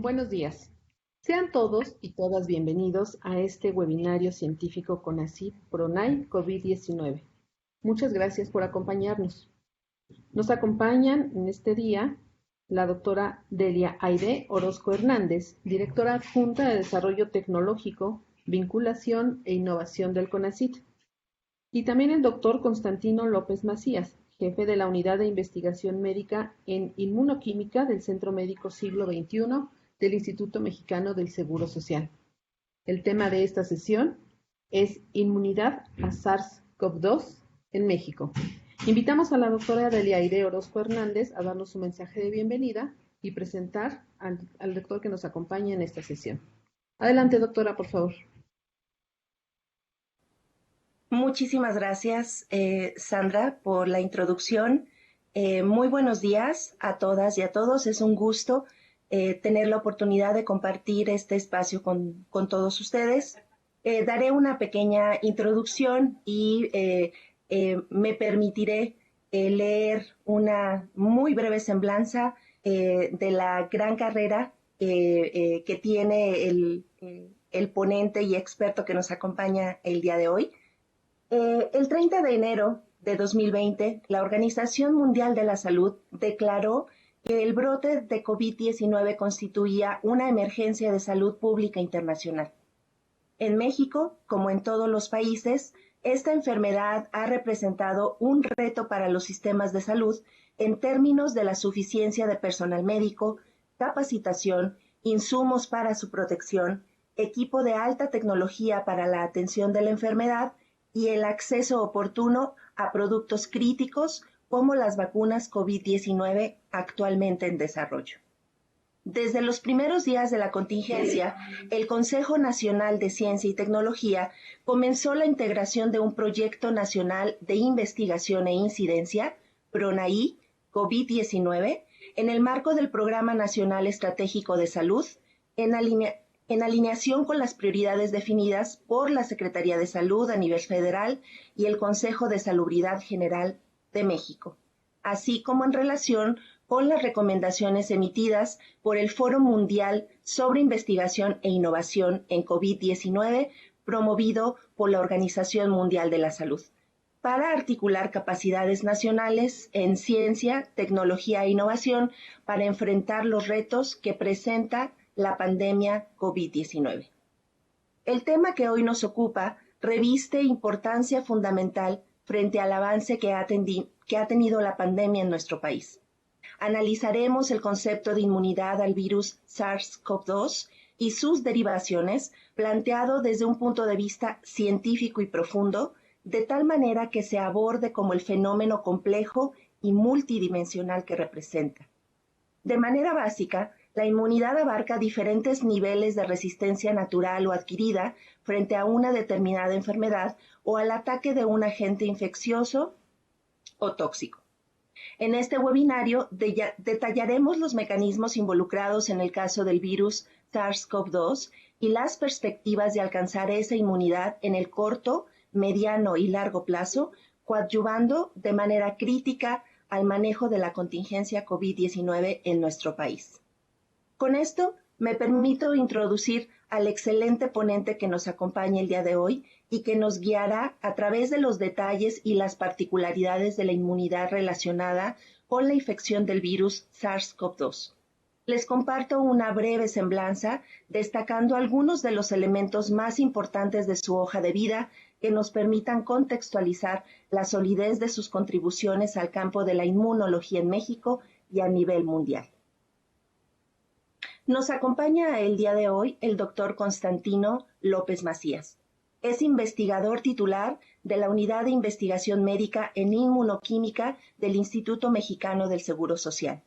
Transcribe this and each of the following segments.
Buenos días. Sean todos y todas bienvenidos a este webinario científico CONACYT PRONAI COVID-19. Muchas gracias por acompañarnos. Nos acompañan en este día la doctora Delia Aide Orozco Hernández, directora adjunta de Desarrollo Tecnológico, Vinculación e Innovación del CONACYT, y también el doctor Constantino López Macías, jefe de la Unidad de Investigación Médica en Inmunoquímica del Centro Médico Siglo XXI del Instituto Mexicano del Seguro Social. El tema de esta sesión es inmunidad a SARS-CoV-2 en México. Invitamos a la doctora Delia Aide Orozco Hernández a darnos su mensaje de bienvenida y presentar al doctor que nos acompaña en esta sesión. Adelante, doctora, por favor. Muchísimas gracias, Sandra, por la introducción. Muy buenos días a todas y a todos. Es un gusto tener la oportunidad de compartir este espacio con todos ustedes. Daré una pequeña introducción y me permitiré leer una muy breve semblanza de la gran carrera que tiene el ponente y experto que nos acompaña el día de hoy. El 30 de enero de 2020, la Organización Mundial de la Salud declaró que el brote de COVID-19 constituía una emergencia de salud pública internacional. En México, como en todos los países, esta enfermedad ha representado un reto para los sistemas de salud en términos de la suficiencia de personal médico, capacitación, insumos para su protección, equipo de alta tecnología para la atención de la enfermedad y el acceso oportuno a productos críticos como las vacunas COVID-19 actualmente en desarrollo. Desde los primeros días de la contingencia, el Consejo Nacional de Ciencia y Tecnología comenzó la integración de un proyecto nacional de investigación e incidencia, PRONAI COVID-19, en el marco del Programa Nacional Estratégico de Salud, en alineación con las prioridades definidas por la Secretaría de Salud a nivel federal y el Consejo de Salubridad General de México, así como en relación con las recomendaciones emitidas por el Foro Mundial sobre Investigación e Innovación en COVID-19, promovido por la Organización Mundial de la Salud, para articular capacidades nacionales en ciencia, tecnología e innovación para enfrentar los retos que presenta la pandemia COVID-19. El tema que hoy nos ocupa reviste importancia fundamental frente al avance que ha tenido la pandemia en nuestro país. Analizaremos el concepto de inmunidad al virus SARS-CoV-2 y sus derivaciones, planteado desde un punto de vista científico y profundo, de tal manera que se aborde como el fenómeno complejo y multidimensional que representa. De manera básica, la inmunidad abarca diferentes niveles de resistencia natural o adquirida frente a una determinada enfermedad o al ataque de un agente infeccioso o tóxico. En este webinario detallaremos los mecanismos involucrados en el caso del virus SARS-CoV-2 y las perspectivas de alcanzar esa inmunidad en el corto, mediano y largo plazo, coadyuvando de manera crítica al manejo de la contingencia COVID-19 en nuestro país. Con esto, me permito introducir al excelente ponente que nos acompaña el día de hoy y que nos guiará a través de los detalles y las particularidades de la inmunidad relacionada con la infección del virus SARS-CoV-2. Les comparto una breve semblanza destacando algunos de los elementos más importantes de su hoja de vida que nos permitan contextualizar la solidez de sus contribuciones al campo de la inmunología en México y a nivel mundial. Nos acompaña el día de hoy el doctor Constantino López Macías. Es investigador titular de la Unidad de Investigación Médica en Inmunoquímica del Instituto Mexicano del Seguro Social.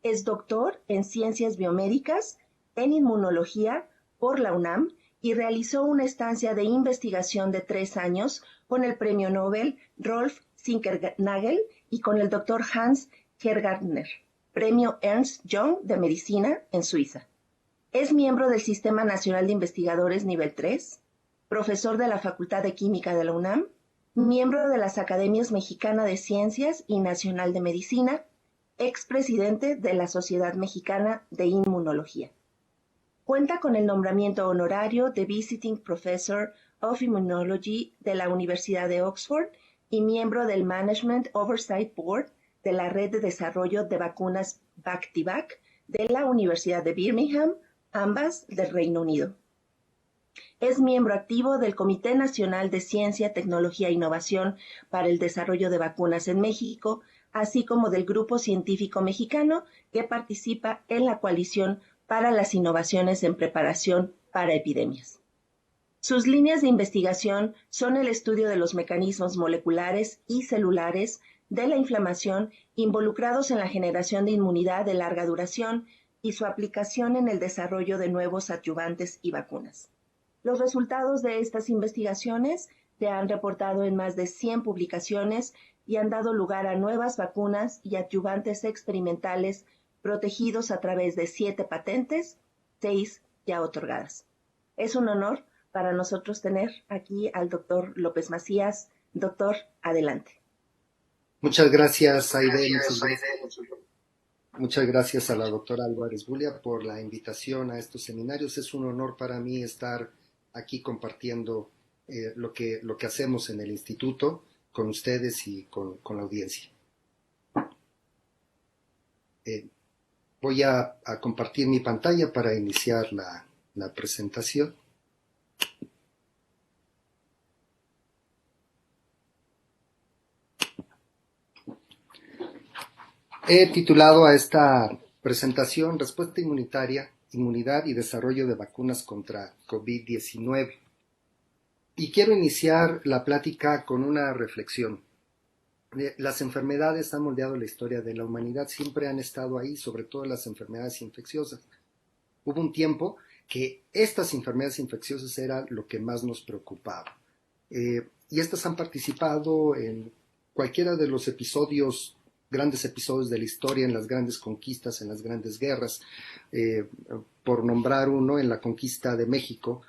Es doctor en Ciencias Biomédicas, en Inmunología por la UNAM y realizó una estancia de investigación de 3 años con el Premio Nobel Rolf Zinkernagel y con el doctor Hans Hergartner, Premio Ernst Young de Medicina en Suiza. Es miembro del Sistema Nacional de Investigadores Nivel 3, profesor de la Facultad de Química de la UNAM, miembro de las Academias Mexicana de Ciencias y Nacional de Medicina, expresidente de la Sociedad Mexicana de Inmunología. Cuenta con el nombramiento honorario de Visiting Professor of Immunology de la Universidad de Oxford y miembro del Management Oversight Board de la Red de Desarrollo de Vacunas Vac-T-Vac de la Universidad de Birmingham, ambas del Reino Unido. Es miembro activo del Comité Nacional de Ciencia, Tecnología e Innovación para el Desarrollo de Vacunas en México, así como del Grupo Científico Mexicano que participa en la Coalición para las Innovaciones en Preparación para Epidemias. Sus líneas de investigación son el estudio de los mecanismos moleculares y celulares de la inflamación involucrados en la generación de inmunidad de larga duración y su aplicación en el desarrollo de nuevos adyuvantes y vacunas. Los resultados de estas investigaciones se han reportado en más de 100 publicaciones y han dado lugar a nuevas vacunas y adyuvantes experimentales protegidos a través de 7 patentes, 6 ya otorgadas. Es un honor para nosotros tener aquí al doctor López Macías. Doctor, adelante. Muchas gracias, Aide. Muchas gracias a la doctora Álvarez Bulia por la invitación a estos seminarios. Es un honor para mí estar aquí compartiendo lo que hacemos en el instituto con ustedes y con la audiencia. Voy a compartir mi pantalla para iniciar la presentación. He titulado a esta presentación Respuesta inmunitaria, inmunidad y desarrollo de vacunas contra COVID-19. Y quiero iniciar la plática con una reflexión. Las enfermedades han moldeado la historia de la humanidad, siempre han estado ahí, sobre todo las enfermedades infecciosas. Hubo un tiempo que estas enfermedades infecciosas era lo que más nos preocupaba. Y estas han participado en cualquiera de los grandes episodios de la historia, en las grandes conquistas, en las grandes guerras. Por nombrar uno, en la conquista de México,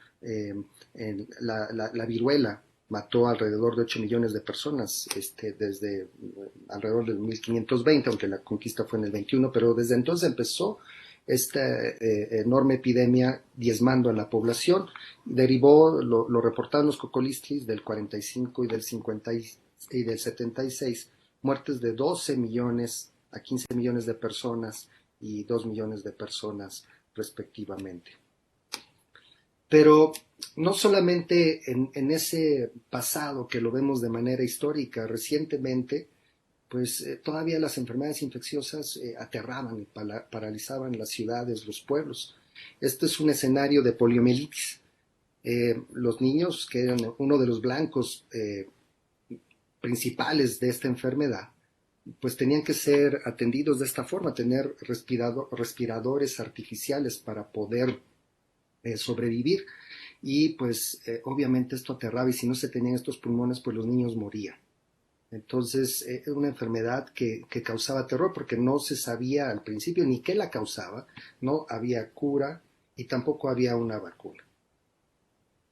la viruela mató alrededor de 8 millones de personas desde alrededor del 1520, aunque la conquista fue en el 21, pero desde entonces empezó esta enorme epidemia diezmando a la población. Derivó, lo reportaron los Cocolistlis del 45 y del 50 y del 76, muertes de 12 millones a 15 millones de personas y 2 millones de personas respectivamente. Pero no solamente en ese pasado que lo vemos de manera histórica, recientemente, pues todavía las enfermedades infecciosas aterraban y paralizaban las ciudades, los pueblos. Este es un escenario de poliomielitis. Los niños, que eran uno de los blancos principales de esta enfermedad, pues tenían que ser atendidos de esta forma, tener respiradores artificiales para poder sobrevivir. Y pues obviamente esto aterraba, y si no se tenían estos pulmones, pues los niños morían. Entonces es una enfermedad que causaba terror, porque no se sabía al principio ni qué la causaba, no había cura y tampoco había una vacuna.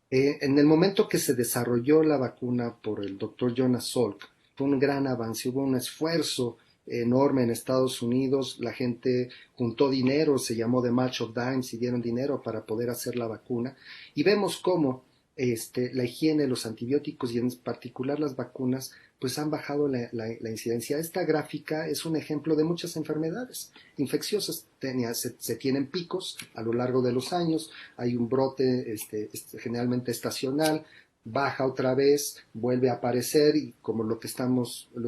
En el momento que se desarrolló la vacuna por el doctor Jonas Salk, fue un gran avance, hubo un esfuerzo enorme en Estados Unidos, la gente juntó dinero, se llamó The March of Dimes y dieron dinero para poder hacer la vacuna, y vemos cómo la higiene, los antibióticos y en particular las vacunas pues han bajado la incidencia. Esta gráfica es un ejemplo de muchas enfermedades infecciosas. Se tienen picos a lo largo de los años, hay un brote generalmente estacional, baja otra vez, vuelve a aparecer, y como lo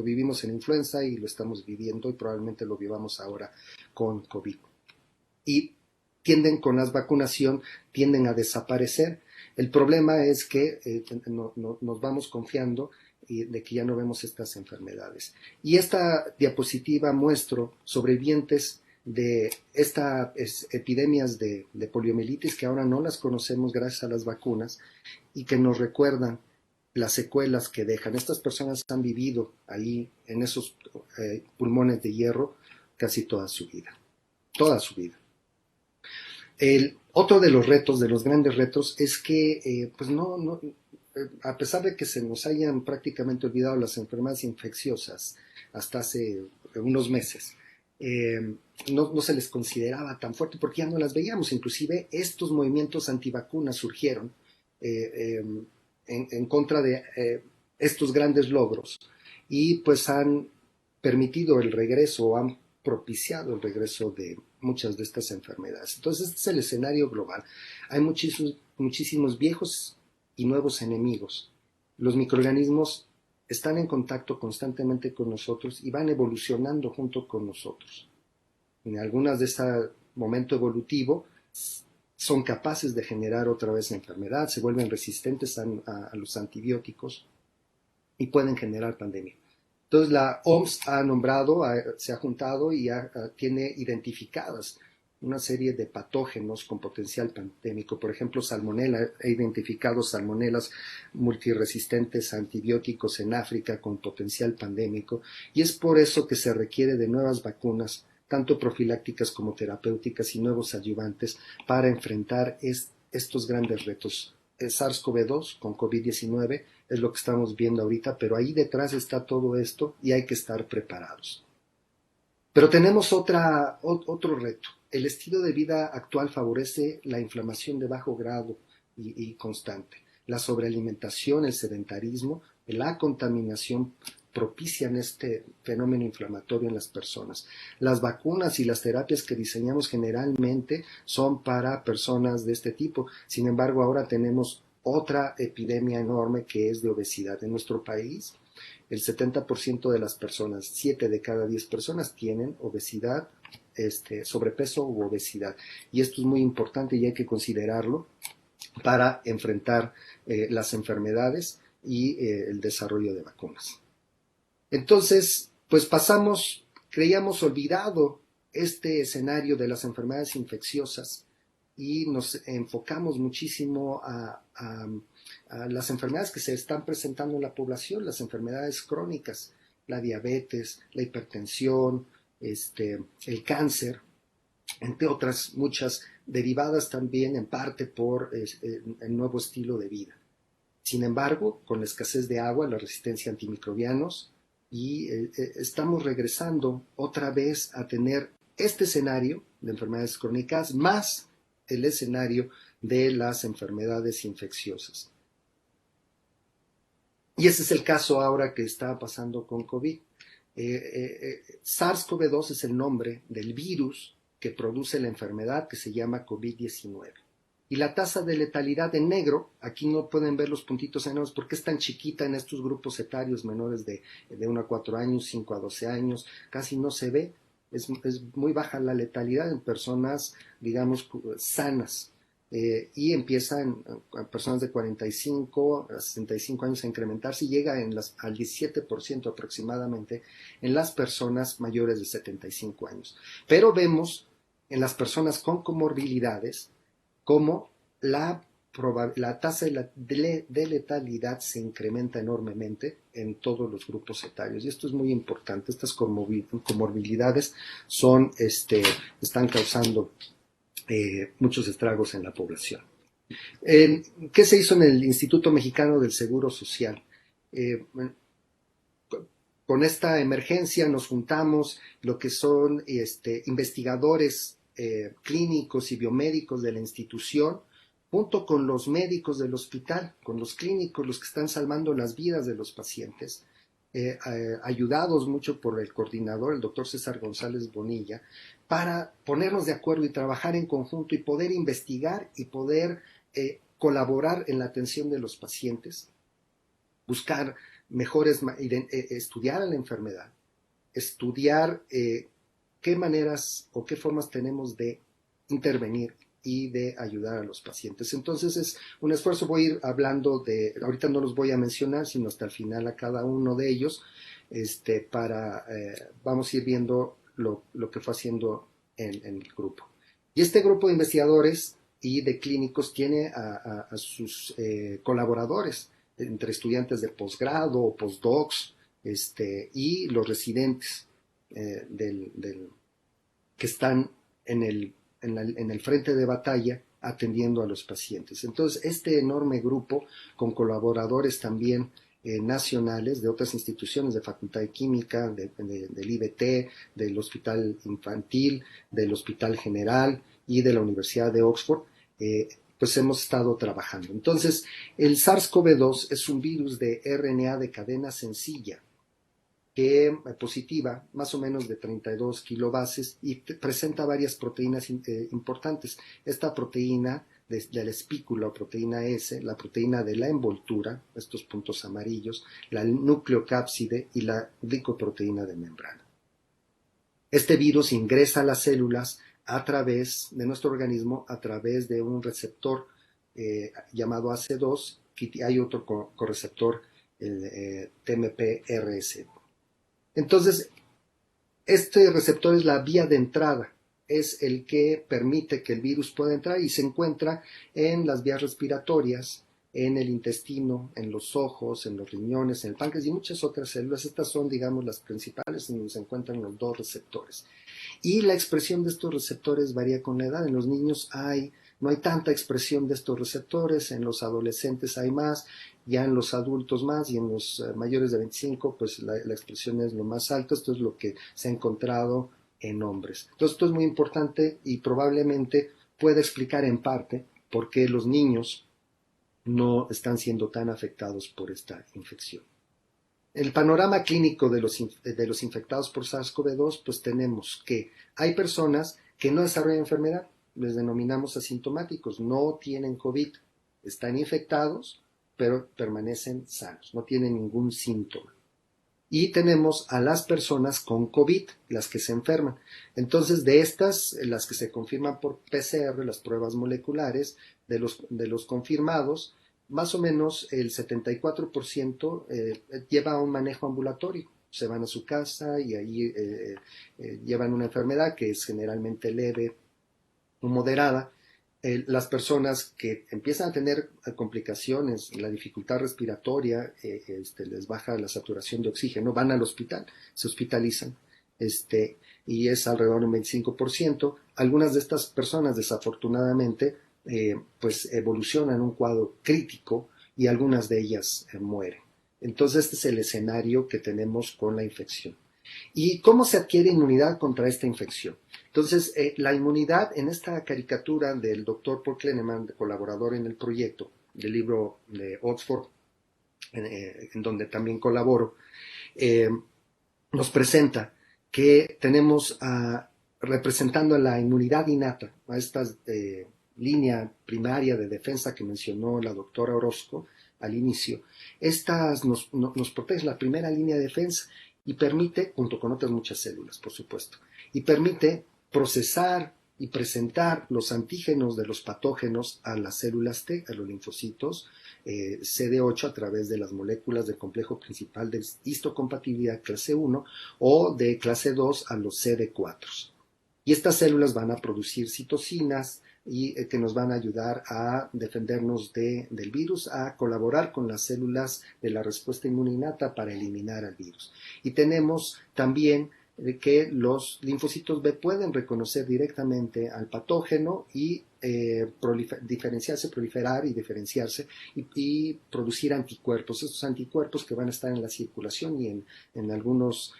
vivimos en influenza y lo estamos viviendo y probablemente lo vivamos ahora con COVID. Y con la vacunación tienden a desaparecer. El problema es que nos vamos confiando de que ya no vemos estas enfermedades. Y esta diapositiva muestra sobrevivientes de estas epidemias de poliomielitis, que ahora no las conocemos gracias a las vacunas, y que nos recuerdan las secuelas que dejan. Estas personas han vivido ahí en esos pulmones de hierro casi toda su vida. Otro de los retos, de los grandes retos, es que a pesar de que se nos hayan prácticamente olvidado las enfermedades infecciosas hasta hace unos meses, no se les consideraba tan fuerte porque ya no las veíamos. Inclusive estos movimientos antivacunas surgieron en contra de estos grandes logros y pues han permitido el regreso o han propiciado el regreso de muchas de estas enfermedades. Entonces este es el escenario global. Hay muchísimos viejos y nuevos enemigos. Los microorganismos están en contacto constantemente con nosotros y van evolucionando junto con nosotros. En algunas de ese momento evolutivo son capaces de generar otra vez la enfermedad, se vuelven resistentes a los antibióticos y pueden generar pandemia. Entonces la OMS ha nombrado, se ha juntado y tiene identificadas una serie de patógenos con potencial pandémico. Por ejemplo, salmonela, ha identificado salmonelas multiresistentes a antibióticos en África con potencial pandémico y es por eso que se requiere de nuevas vacunas, tanto profilácticas como terapéuticas y nuevos adyuvantes para enfrentar estos grandes retos. El SARS-CoV-2 con COVID-19 es lo que estamos viendo ahorita, pero ahí detrás está todo esto y hay que estar preparados. Pero tenemos otro reto. El estilo de vida actual favorece la inflamación de bajo grado y constante. La sobrealimentación, el sedentarismo, la contaminación propician este fenómeno inflamatorio en las personas. Las vacunas y las terapias que diseñamos generalmente son para personas de este tipo. Sin embargo, ahora tenemos otra epidemia enorme que es de obesidad. En nuestro país, el 70% de las personas, 7 de cada 10 personas tienen obesidad, sobrepeso u obesidad. Y esto es muy importante y hay que considerarlo para enfrentar las enfermedades y el desarrollo de vacunas. Entonces, pues creíamos olvidado este escenario de las enfermedades infecciosas y nos enfocamos muchísimo a las enfermedades que se están presentando en la población, las enfermedades crónicas, la diabetes, la hipertensión, el cáncer, entre otras muchas, derivadas también en parte por el nuevo estilo de vida. Sin embargo, con la escasez de agua, la resistencia a antimicrobianos, y estamos regresando otra vez a tener este escenario de enfermedades crónicas más el escenario de las enfermedades infecciosas. Y ese es el caso ahora que está pasando con COVID. SARS-CoV-2 es el nombre del virus que produce la enfermedad que se llama COVID-19. Y la tasa de letalidad en negro, aquí no pueden ver los puntitos enormes porque es tan chiquita en estos grupos etarios menores de 1 a 4 años, 5 a 12 años, casi no se ve, es muy baja la letalidad en personas, digamos, sanas. Y empieza en personas de 45 a 65 años a incrementarse y llega al 17% aproximadamente en las personas mayores de 75 años. Pero vemos en las personas con comorbilidades cómo la tasa de letalidad se incrementa enormemente en todos los grupos etarios. Y esto es muy importante. Estas comorbilidades están causando muchos estragos en la población. ¿Qué se hizo en el Instituto Mexicano del Seguro Social? Con esta emergencia nos juntamos lo que son investigadores clínicos y biomédicos de la institución, junto con los médicos del hospital, con los clínicos, los que están salvando las vidas de los pacientes, ayudados mucho por el coordinador, el doctor César González Bonilla, para ponernos de acuerdo y trabajar en conjunto y poder investigar y poder colaborar en la atención de los pacientes, buscar estudiar a la enfermedad, estudiar qué maneras o qué formas tenemos de intervenir y de ayudar a los pacientes. Entonces es un esfuerzo, voy a ir hablando ahorita no los voy a mencionar, sino hasta el final a cada uno de ellos, vamos a ir viendo lo que fue haciendo en el grupo. Y este grupo de investigadores y de clínicos tiene a sus colaboradores, entre estudiantes de posgrado o postdocs, y los residentes que están en el frente de batalla atendiendo a los pacientes. Entonces, este enorme grupo, con colaboradores también nacionales de otras instituciones de Facultad de Química, del IBT, del Hospital Infantil, del Hospital General y de la Universidad de Oxford, pues hemos estado trabajando. Entonces, el SARS-CoV-2 es un virus de RNA de cadena sencilla, que positiva, más o menos de 32 kilobases, y presenta varias proteínas importantes. Esta proteína de la espícula o proteína S, la proteína de la envoltura, estos puntos amarillos, la nucleocápside y la glicoproteína de membrana. Este virus ingresa a las células a través de nuestro organismo, a través de un receptor llamado AC2, y hay otro correceptor, el TMPRSS. Entonces, este receptor es la vía de entrada, es el que permite que el virus pueda entrar y se encuentra en las vías respiratorias, en el intestino, en los ojos, en los riñones, en el páncreas y muchas otras células. Estas son, digamos, las principales en donde se encuentran los dos receptores. Y la expresión de estos receptores varía con la edad. En los niños no hay tanta expresión de estos receptores, en los adolescentes hay más, ya en los adultos más, y en los mayores de 25 pues la expresión es lo más alto. Esto es lo que se ha encontrado en hombres. Entonces esto es muy importante y probablemente pueda explicar en parte por qué los niños no están siendo tan afectados por esta infección. El panorama clínico de los infectados por SARS-CoV-2, pues tenemos que hay personas que no desarrollan enfermedad, les denominamos asintomáticos, no tienen COVID, están infectados, pero permanecen sanos, no tienen ningún síntoma. Y tenemos a las personas con COVID, las que se enferman. Entonces, de estas, las que se confirman por PCR, las pruebas moleculares, de los confirmados, más o menos el 74% lleva un manejo ambulatorio. Se van a su casa y ahí llevan una enfermedad que es generalmente leve o moderada. Las personas que empiezan a tener complicaciones, la dificultad respiratoria, les baja la saturación de oxígeno, van al hospital, se hospitalizan, y es alrededor de un 25%. Algunas de estas personas, desafortunadamente, pues evolucionan un cuadro crítico y algunas de ellas mueren. Entonces, este es el escenario que tenemos con la infección. ¿Y cómo se adquiere inmunidad contra esta infección? Entonces, la inmunidad en esta caricatura del doctor Paul Kleneman, colaborador en el proyecto del libro de Oxford, en donde también colaboro, nos presenta que tenemos representando la inmunidad innata, a esta línea primaria de defensa que mencionó la doctora Orozco al inicio. Estas nos protege, la primera línea de defensa, y permite, junto con otras muchas células, por supuesto, y permite procesar y presentar los antígenos de los patógenos a las células T, a los linfocitos CD8 a través de las moléculas del complejo principal de histocompatibilidad clase 1 o de clase 2 a los CD4. Y estas células van a producir citocinas y que nos van a ayudar a defendernos del virus, a colaborar con las células de la respuesta inmune innata para eliminar al virus. Y tenemos también que los linfocitos B pueden reconocer directamente al patógeno y diferenciarse, proliferar y diferenciarse y producir anticuerpos. Estos anticuerpos que van a estar en la circulación y en algunos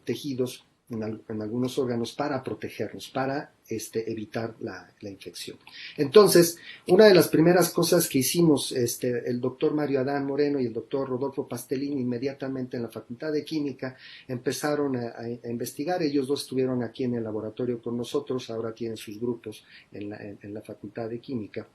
tejidos, en algunos órganos, para protegernos, para evitar la infección. Entonces, una de las primeras cosas que hicimos el doctor Mario Adán Moreno y el doctor Rodolfo Pastelini, inmediatamente en la Facultad de Química, empezaron a investigar. Ellos dos estuvieron aquí en el laboratorio con nosotros, ahora tienen sus grupos en la Facultad de Química.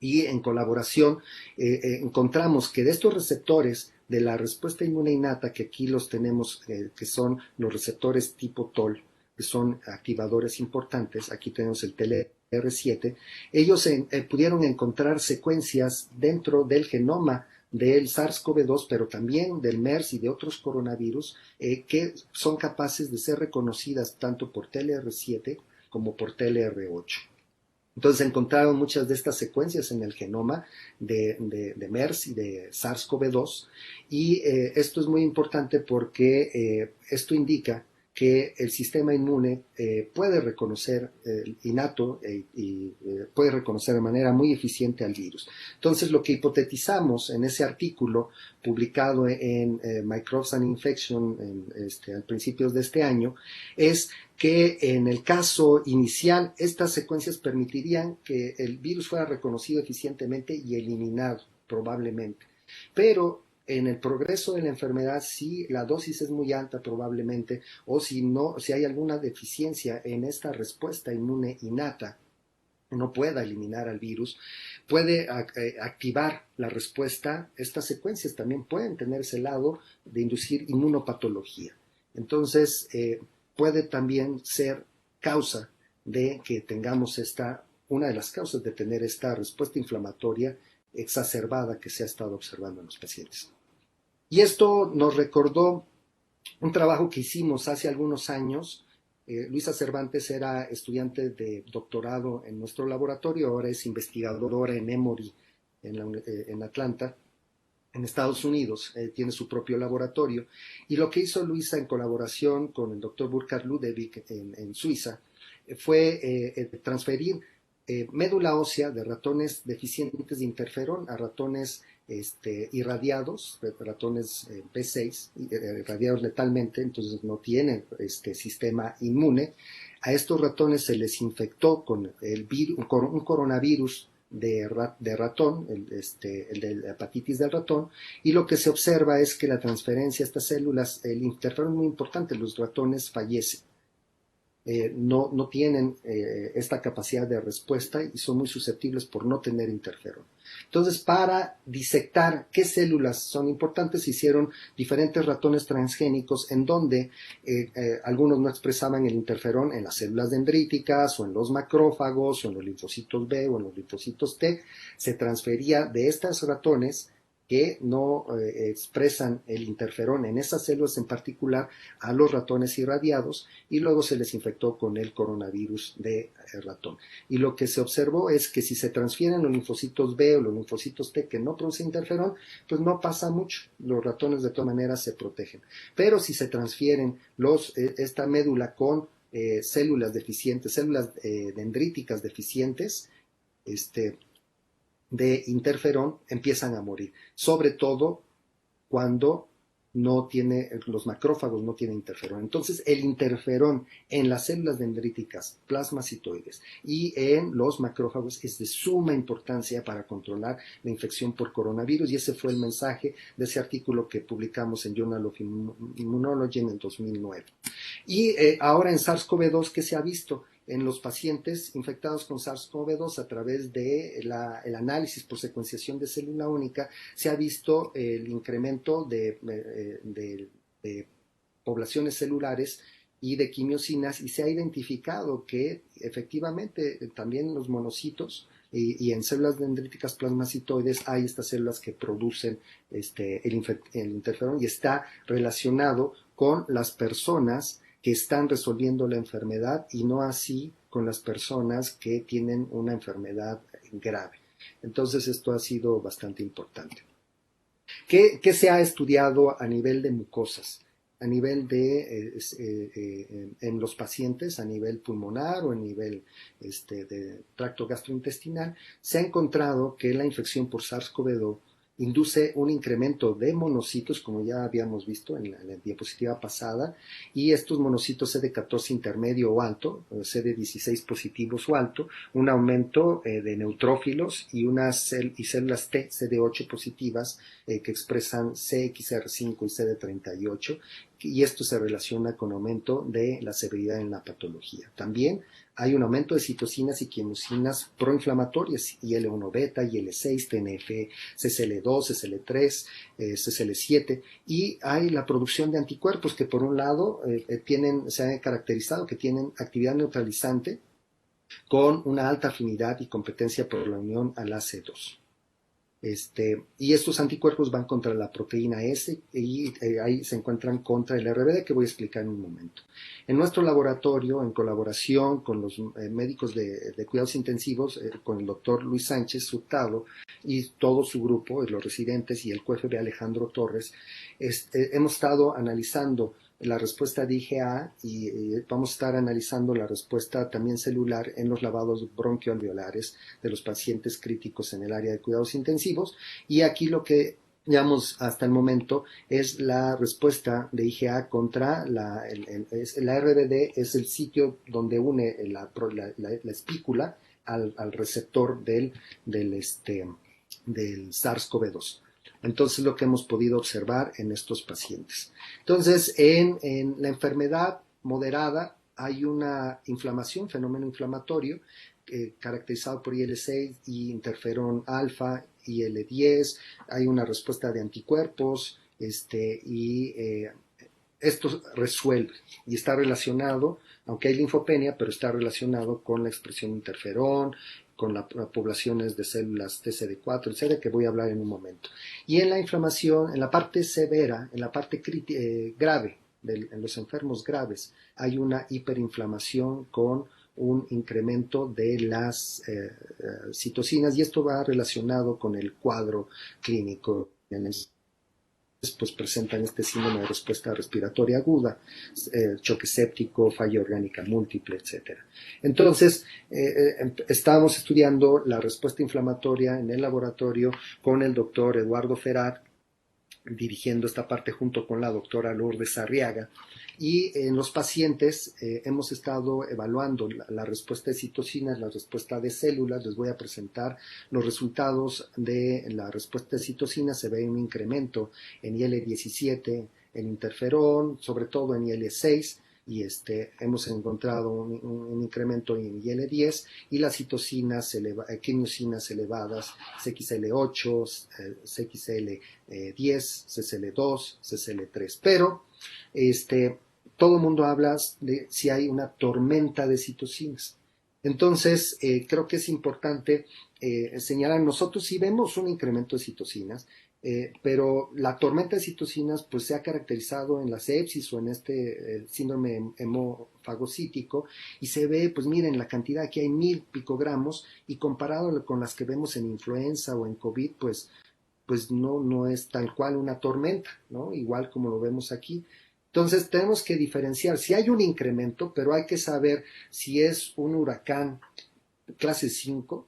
Y en colaboración encontramos que de estos receptores de la respuesta inmune innata, que aquí los tenemos, que son los receptores tipo TOL, que son activadores importantes, aquí tenemos el TLR7, ellos pudieron encontrar secuencias dentro del genoma del SARS-CoV-2, pero también del MERS y de otros coronavirus, que son capaces de ser reconocidas tanto por TLR7 como por TLR8. Entonces encontraron muchas de estas secuencias en el genoma de MERS y de SARS-CoV-2, y esto es muy importante porque esto indica que el sistema inmune puede reconocer innato y puede reconocer de manera muy eficiente al virus. Entonces, lo que hipotetizamos en ese artículo publicado en Microbes and Infection a principios de este año es que en el caso inicial estas secuencias permitirían que el virus fuera reconocido eficientemente y eliminado probablemente. Pero en el progreso de la enfermedad, si la dosis es muy alta probablemente, o si hay alguna deficiencia en esta respuesta inmune innata, no pueda eliminar al virus, puede activar la respuesta. Estas secuencias también pueden tener ese lado de inducir inmunopatología. Entonces, puede también ser causa de que tengamos una de las causas de tener esta respuesta inflamatoria exacerbada que se ha estado observando en los pacientes. Y esto nos recordó un trabajo que hicimos hace algunos años. Luisa Cervantes era estudiante de doctorado en nuestro laboratorio, ahora es investigadora en Emory, en Atlanta, en Estados Unidos, tiene su propio laboratorio. Y lo que hizo Luisa en colaboración con el doctor Burkhard Ludewig en Suiza fue transferir médula ósea de ratones deficientes de interferón a ratones irradiados, ratones B6, irradiados letalmente, entonces no tienen sistema inmune. A estos ratones se les infectó con un coronavirus de ratón, el de la hepatitis del ratón, y lo que se observa es que la transferencia a estas células, el interferón es muy importante, los ratones fallecen. No tienen esta capacidad de respuesta y son muy susceptibles por no tener interferón. Entonces, para disectar qué células son importantes, se hicieron diferentes ratones transgénicos en donde algunos no expresaban el interferón en las células dendríticas o en los macrófagos o en los linfocitos B o en los linfocitos T. Se transfería de estos ratones que no expresan el interferón en esas células en particular a los ratones irradiados y luego se les infectó con el coronavirus de ratón. Y lo que se observó es que si se transfieren los linfocitos B o los linfocitos T que no producen interferón, pues no pasa mucho, los ratones de todas maneras se protegen. Pero si se transfieren esta médula con células deficientes, células dendríticas deficientes, de interferón, empiezan a morir, sobre todo cuando los macrófagos no tienen interferón. Entonces, el interferón en las células dendríticas plasmacitoides y en los macrófagos es de suma importancia para controlar la infección por coronavirus, y ese fue el mensaje de ese artículo que publicamos en Journal of Immunology en el 2009. Y ahora en SARS-CoV-2, ¿qué se ha visto? En los pacientes infectados con SARS-CoV-2 a través del análisis por secuenciación de célula única, se ha visto el incremento de poblaciones celulares y de quimiosinas, y se ha identificado que efectivamente también en los monocitos y en células dendríticas plasmacitoides hay estas células que producen el interferón, y está relacionado con las personas que están resolviendo la enfermedad y no así con las personas que tienen una enfermedad grave. Entonces esto ha sido bastante importante. ¿Qué se ha estudiado a nivel de mucosas? A nivel en los pacientes, a nivel pulmonar o a nivel de tracto gastrointestinal, se ha encontrado que la infección por SARS-CoV-2 induce un incremento de monocitos, como ya habíamos visto en la diapositiva pasada, y estos monocitos CD14 intermedio o alto, CD16 positivos o alto, un aumento de neutrófilos y células T CD8 positivas que expresan CXR5 y CD38, y esto se relaciona con aumento de la severidad en la patología. También hay un aumento de citocinas y quimosinas proinflamatorias, IL-1 beta, IL-6, TNF, CCL2, CCL3, CCL7, y hay la producción de anticuerpos que por un lado se ha caracterizado que tienen actividad neutralizante con una alta afinidad y competencia por la unión al AC2. Y estos anticuerpos van contra la proteína S y ahí se encuentran contra el RBD, que voy a explicar en un momento. En nuestro laboratorio, en colaboración con los médicos de cuidados intensivos, con el doctor Luis Sánchez Hurtado y todo su grupo, los residentes y el QFB Alejandro Torres, hemos estado analizando la respuesta de IgA y vamos a estar analizando la respuesta también celular en los lavados bronquioalveolares de los pacientes críticos en el área de cuidados intensivos. Y aquí lo que digamos hasta el momento es la respuesta de IgA contra la RBD, es el sitio donde une la espícula al receptor del SARS-CoV-2. Entonces, lo que hemos podido observar en estos pacientes. Entonces, en la enfermedad moderada hay una inflamación, fenómeno inflamatorio, caracterizado por IL-6 y interferón alfa, IL-10, hay una respuesta de anticuerpos, esto resuelve y está relacionado, aunque hay linfopenia, pero está relacionado con la expresión de interferón, con las poblaciones de células TCD4, etcétera, que voy a hablar en un momento. Y en la inflamación, en la parte severa, en la parte grave, en los enfermos graves, hay una hiperinflamación con un incremento de las citocinas, y esto va relacionado con el cuadro clínico. Pues presentan este síndrome de respuesta respiratoria aguda, choque séptico, falla orgánica múltiple, etc. Entonces, estábamos estudiando la respuesta inflamatoria en el laboratorio con el doctor Eduardo Ferat, dirigiendo esta parte junto con la doctora Lourdes Arriaga, y en los pacientes hemos estado evaluando la respuesta de citocinas, la respuesta de células. Les voy a presentar los resultados de la respuesta de citocinas. Se ve un incremento en IL-17, en interferón, sobre todo en IL-6, y hemos encontrado un incremento en IL-10 y las citocinas, quimiosinas elevadas, CXL8, CXL10, CXL2, CXL3. Pero todo el mundo habla de si hay una tormenta de citocinas. Entonces, creo que es importante señalar, nosotros sí vemos un incremento de citocinas, pero la tormenta de citocinas pues se ha caracterizado en la sepsis o en síndrome hemofagocítico, y se ve, pues miren, la cantidad que hay, 1000 picogramos, y comparado con las que vemos en influenza o en COVID, pues no es tal cual una tormenta, ¿no? Igual como lo vemos aquí. Entonces tenemos que diferenciar si hay un incremento, pero hay que saber si es un huracán clase 5,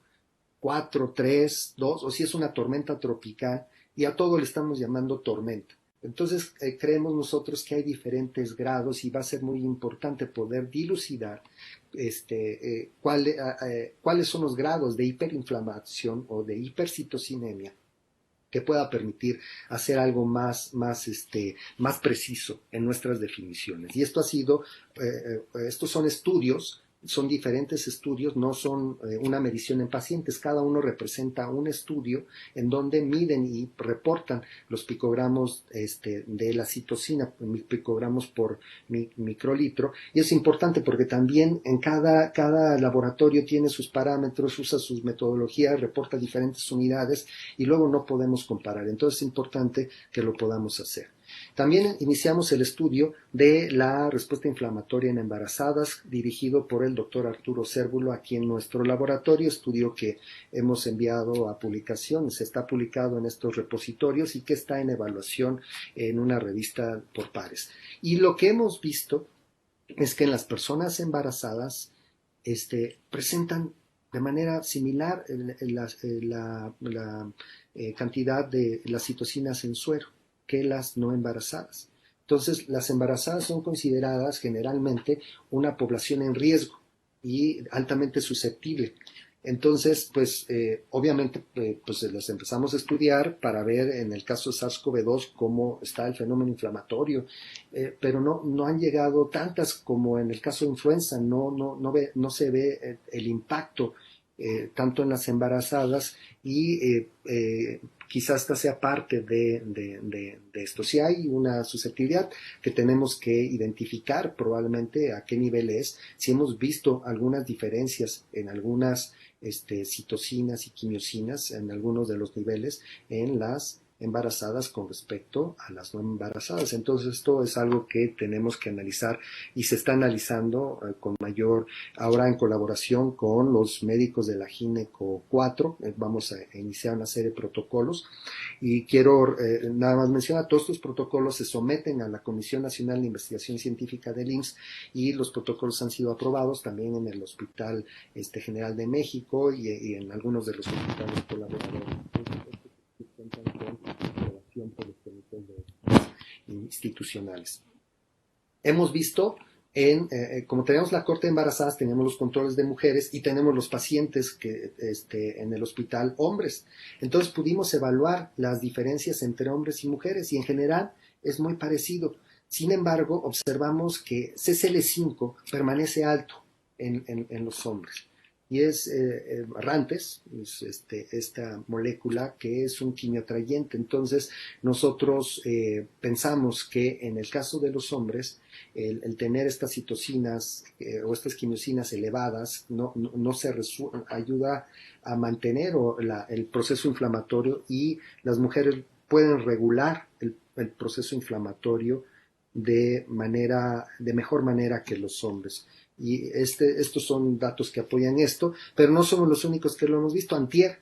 4, 3, 2, o si es una tormenta tropical, y a todo le estamos llamando tormenta. Entonces creemos nosotros que hay diferentes grados, y va a ser muy importante poder dilucidar cuáles son los grados de hiperinflamación o de hipercitocinemia que pueda permitir hacer algo más preciso en nuestras definiciones. Y estos son estudios, son diferentes estudios, no son una medición en pacientes, cada uno representa un estudio en donde miden y reportan los picogramos de la citocina, picogramos por microlitro, y es importante porque también en cada laboratorio tiene sus parámetros, usa sus metodologías, reporta diferentes unidades, y luego no podemos comparar. Entonces es importante que lo podamos hacer. También iniciamos el estudio de la respuesta inflamatoria en embarazadas, dirigido por el doctor Arturo Cérvulo aquí en nuestro laboratorio, estudio que hemos enviado a publicaciones, está publicado en estos repositorios y que está en evaluación en una revista por pares. Y lo que hemos visto es que en las personas embarazadas presentan de manera similar la cantidad de las citocinas en suero que las no embarazadas. Entonces, las embarazadas son consideradas generalmente una población en riesgo y altamente susceptible. Entonces, pues, obviamente, pues las empezamos a estudiar para ver en el caso de SARS-CoV-2 cómo está el fenómeno inflamatorio, pero no han llegado tantas como en el caso de influenza, no se ve el impacto tanto en las embarazadas, y quizás esta sea parte de esto. Si hay una susceptibilidad que tenemos que identificar probablemente a qué nivel es, si hemos visto algunas diferencias en algunas citocinas y quimiosinas en algunos de los niveles en las embarazadas con respecto a las no embarazadas. Entonces esto es algo que tenemos que analizar y se está analizando con mayor, ahora en colaboración con los médicos de la Gineco 4, vamos a iniciar una serie de protocolos y quiero nada más mencionar, todos estos protocolos se someten a la Comisión Nacional de Investigación Científica del IMSS y los protocolos han sido aprobados también en el Hospital General de México y en algunos de los hospitales colaboradores. Cuentan con aprobación por los comités institucionales. Hemos visto como tenemos la corte de embarazadas, tenemos los controles de mujeres y tenemos los pacientes que en el hospital hombres. Entonces pudimos evaluar las diferencias entre hombres y mujeres y en general es muy parecido. Sin embargo, observamos que CCL5 permanece alto en los hombres. Y es Rantes, esta molécula que es un quimioatrayente. Entonces, nosotros pensamos que en el caso de los hombres, el tener estas citocinas o estas quimiosinas elevadas no se ayuda a mantener el proceso inflamatorio y las mujeres pueden regular el proceso inflamatorio de mejor manera que los hombres. Y estos son datos que apoyan esto, pero no somos los únicos que lo hemos visto. Antier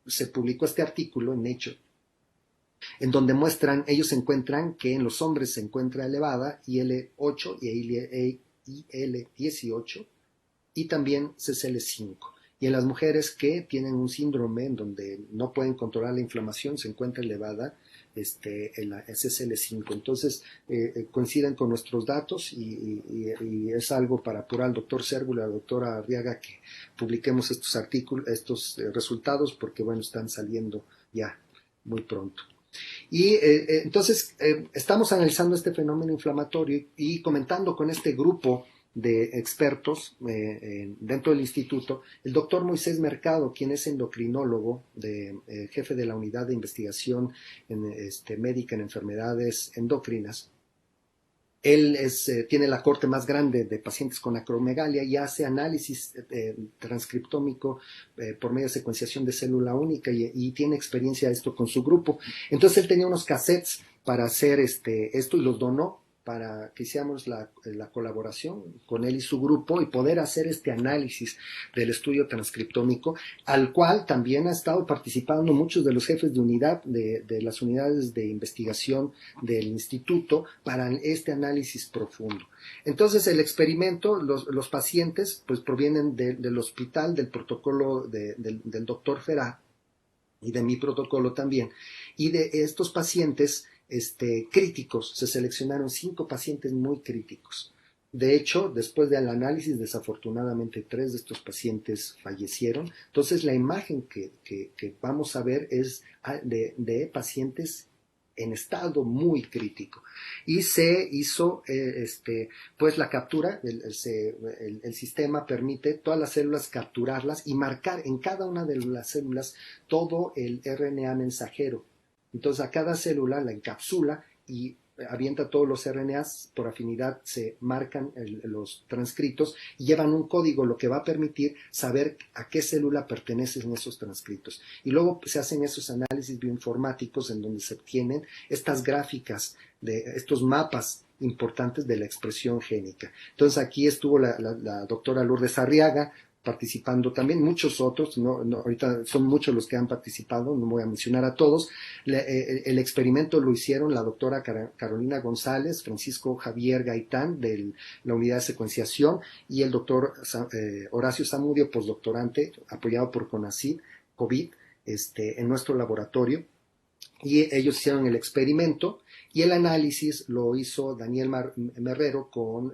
se publicó este artículo en Nature, en donde ellos encuentran que en los hombres se encuentra elevada IL-8 y IL-18 y también CCL5. Y en las mujeres que tienen un síndrome en donde no pueden controlar la inflamación se encuentra elevada el CCL5. Entonces coinciden con nuestros datos y es algo para apurar al doctor Cérvula, a la doctora Arriaga, que publiquemos estos artículos, estos resultados, porque bueno, están saliendo ya muy pronto. Y entonces estamos analizando este fenómeno inflamatorio y comentando con este grupo de expertos dentro del instituto, el doctor Moisés Mercado, quien es endocrinólogo, jefe de la unidad de investigación médica en enfermedades endocrinas. Él tiene la corte más grande de pacientes con acromegalia y hace análisis transcriptómico por medio de secuenciación de célula única y tiene experiencia esto con su grupo. Entonces él tenía unos cassettes para hacer esto y los donó para que hiciéramos la colaboración con él y su grupo y poder hacer este análisis del estudio transcriptómico, al cual también ha estado participando muchos de los jefes de unidad de las unidades de investigación del instituto para este análisis profundo. Entonces el experimento, los pacientes pues provienen del hospital, del protocolo del doctor Ferá y de mi protocolo también, y de estos pacientes críticos, se seleccionaron 5 pacientes muy críticos. De hecho, después del análisis, desafortunadamente 3 de estos pacientes fallecieron. Entonces, la imagen que vamos a ver es de pacientes en estado muy crítico. Y se hizo, pues la captura, el sistema permite todas las células capturarlas y marcar en cada una de las células todo el RNA mensajero. Entonces a cada célula la encapsula y avienta todos los RNAs, por afinidad se marcan los transcritos y llevan un código, lo que va a permitir saber a qué célula pertenecen esos transcritos. Y luego se hacen esos análisis bioinformáticos en donde se obtienen estas gráficas, estos mapas importantes de la expresión génica. Entonces aquí estuvo la doctora Lourdes Arriaga participando también, muchos otros, ahorita son muchos los que han participado, no voy a mencionar a todos. El experimento lo hicieron la doctora Carolina González, Francisco Javier Gaitán de la unidad de secuenciación y el doctor Horacio Zamudio, postdoctorante, apoyado por CONACYT, COVID, en nuestro laboratorio. Y ellos hicieron el experimento y el análisis lo hizo Daniel Merrero con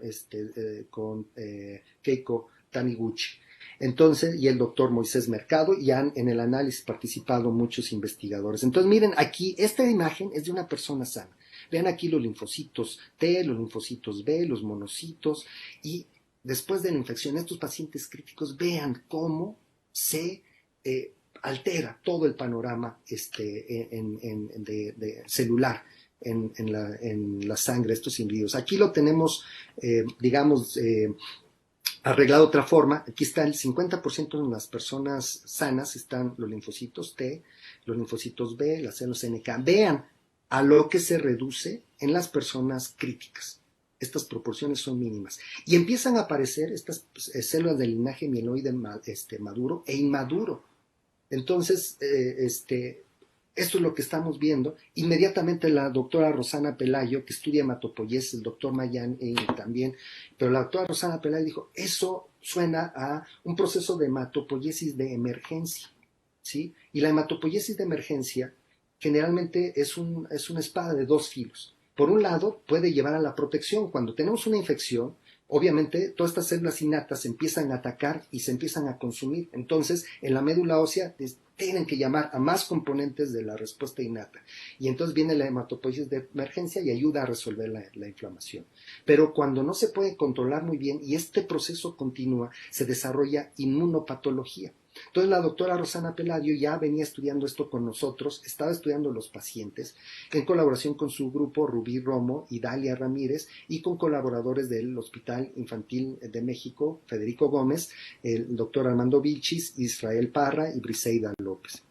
Keiko Taniguchi. Entonces, y el doctor Moisés Mercado, y han en el análisis participado muchos investigadores. Entonces, miren, aquí, esta imagen es de una persona sana. Vean aquí los linfocitos T, los linfocitos B, los monocitos, y después de la infección, estos pacientes críticos, vean cómo se altera todo el panorama celular en la sangre, estos individuos. Aquí lo tenemos, arreglado de otra forma, aquí está el 50% de las personas sanas, están los linfocitos T, los linfocitos B, las células NK. Vean a lo que se reduce en las personas críticas. Estas proporciones son mínimas. Y empiezan a aparecer estas células del linaje mieloide maduro e inmaduro. Entonces, esto es lo que estamos viendo. Inmediatamente la doctora Rosana Pelayo, que estudia hematopoiesis, el doctor Mayan también, pero la doctora Rosana Pelayo dijo, eso suena a un proceso de hematopoiesis de emergencia, ¿sí? Y la hematopoiesis de emergencia generalmente es una espada de dos filos. Por un lado, puede llevar a la protección. Cuando tenemos una infección, obviamente todas estas células innatas se empiezan a atacar y se empiezan a consumir. Entonces, en la médula ósea tienen que llamar a más componentes de la respuesta innata. Y entonces viene la hematopoiesis de emergencia y ayuda a resolver la inflamación. Pero cuando no se puede controlar muy bien y este proceso continúa, se desarrolla inmunopatología. Entonces la doctora Rosana Pelayo ya venía estudiando esto con nosotros, estaba estudiando los pacientes en colaboración con su grupo Rubí Romo y Dalia Ramírez y con colaboradores del Hospital Infantil de México, Federico Gómez, el doctor Armando Vilchis, Israel Parra y Briseida López.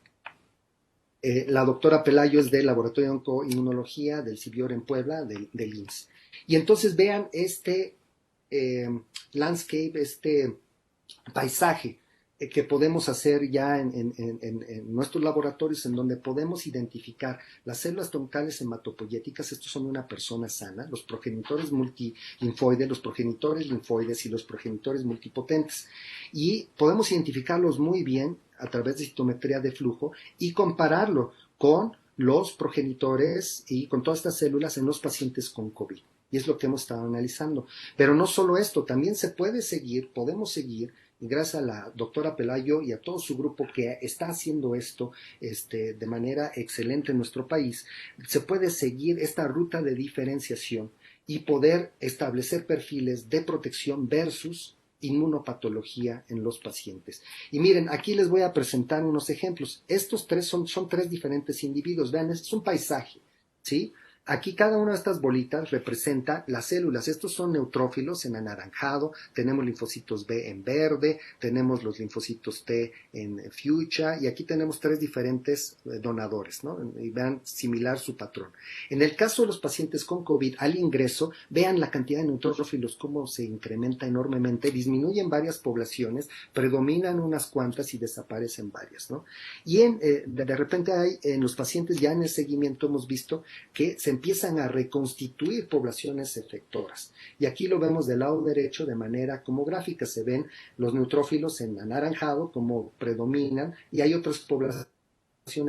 La doctora Pelayo es del Laboratorio de Oncoinmunología del CIBIOR en Puebla, del IMSS. Y entonces vean este landscape, este paisaje que podemos hacer ya en nuestros laboratorios, en donde podemos identificar las células troncales hematopoyéticas. Estos son de una persona sana, los progenitores multilinfoides, los progenitores linfoides y los progenitores multipotentes. Y podemos identificarlos muy bien a través de citometría de flujo y compararlo con los progenitores y con todas estas células en los pacientes con COVID. Y es lo que hemos estado analizando. Pero no solo esto, también podemos seguir, y gracias a la doctora Pelayo y a todo su grupo que está haciendo esto de manera excelente en nuestro país, se puede seguir esta ruta de diferenciación y poder establecer perfiles de protección versus inmunopatología en los pacientes. Y miren, aquí les voy a presentar unos ejemplos. Estos tres son tres diferentes individuos. Vean, es un paisaje, ¿sí? Aquí cada una de estas bolitas representa las células. Estos son neutrófilos en anaranjado, tenemos linfocitos B en verde, tenemos los linfocitos T en fuchsia y aquí tenemos tres diferentes donadores, ¿no? Y vean similar su patrón. En el caso de los pacientes con COVID, al ingreso, vean la cantidad de neutrófilos cómo se incrementa enormemente, disminuyen varias poblaciones, predominan unas cuantas y desaparecen varias, ¿no? Y de repente en los pacientes ya en el seguimiento hemos visto que se empiezan a reconstituir poblaciones efectoras. Y aquí lo vemos del lado derecho de manera como gráfica. Se ven los neutrófilos en anaranjado como predominan y hay otras poblaciones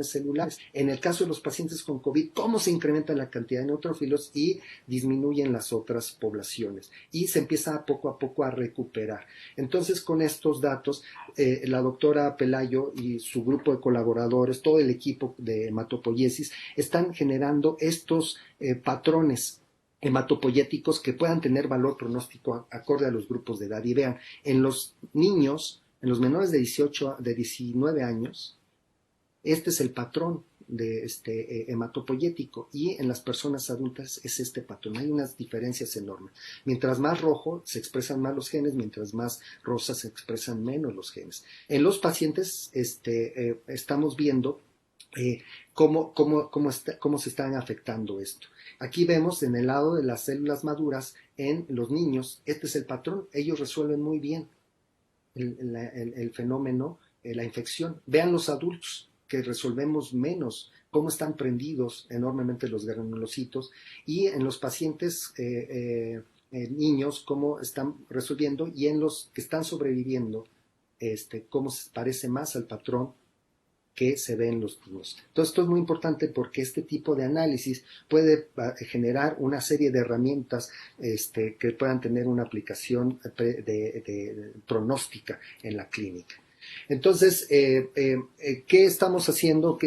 celulares. En el caso de los pacientes con COVID, cómo se incrementa la cantidad de neutrófilos y disminuyen las otras poblaciones. Y se empieza poco a poco a recuperar. Entonces, con estos datos, la doctora Pelayo y su grupo de colaboradores, todo el equipo de hematopoiesis, están generando estos patrones hematopoyéticos que puedan tener valor pronóstico acorde a los grupos de edad. Y vean, en los niños, en los menores de 19 años, este es el patrón de hematopoyético y en las personas adultas es este patrón. Hay unas diferencias enormes. Mientras más rojo se expresan más los genes, mientras más rosa se expresan menos los genes. En los pacientes estamos viendo cómo se están afectando esto. Aquí vemos en el lado de las células maduras en los niños, este es el patrón. Ellos resuelven muy bien el fenómeno, la infección. Vean los adultos, que resolvemos menos, cómo están prendidos enormemente los granulocitos, y en los pacientes niños, cómo están resolviendo, y en los que están sobreviviendo, cómo se parece más al patrón que se ve en los niños. Entonces, esto es muy importante porque este tipo de análisis puede generar una serie de herramientas que puedan tener una aplicación de pronóstica en la clínica. Entonces, ¿qué estamos haciendo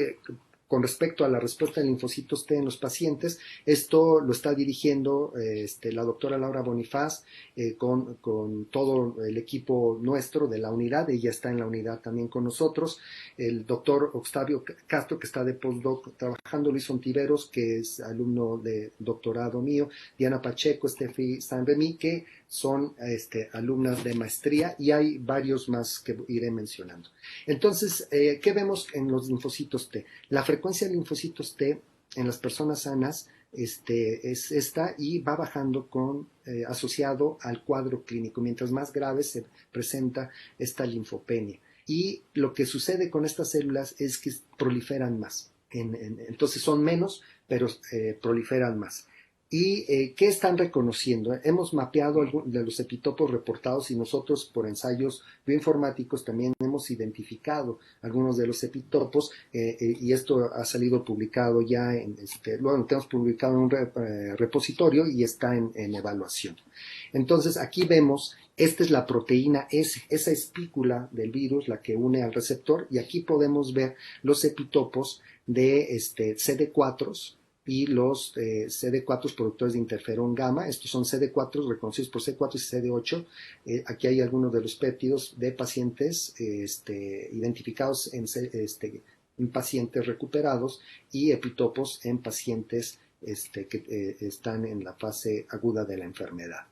con respecto a la respuesta de linfocitos T en los pacientes? Esto lo está dirigiendo la doctora Laura Bonifaz con todo el equipo nuestro de la unidad. Ella está en la unidad también con nosotros. El doctor Octavio Castro, que está de postdoc trabajando, Luis Ontiveros, que es alumno de doctorado mío, Diana Pacheco, Steffi San Remy, que son alumnas de maestría y hay varios más que iré mencionando. Entonces, ¿qué vemos en los linfocitos T? La frecuencia de linfocitos T en las personas sanas es esta y va bajando asociado al cuadro clínico. Mientras más grave se presenta esta linfopenia. Y lo que sucede con estas células es que proliferan más. Entonces son menos, pero proliferan más. ¿Y qué están reconociendo? Hemos mapeado de los epitopos reportados y nosotros por ensayos bioinformáticos también hemos identificado algunos de los epitopos y esto ha salido publicado ya, lo tenemos publicado en un repositorio y está en evaluación. Entonces aquí vemos, esta es la proteína S, esa espícula del virus, la que une al receptor, y aquí podemos ver los epitopos de CD4 y los CD4 productores de interferón gamma. Estos son CD4 reconocidos por C4 y CD8. Aquí hay algunos de los péptidos de pacientes identificados en pacientes recuperados y epitopos en pacientes que están en la fase aguda de la enfermedad.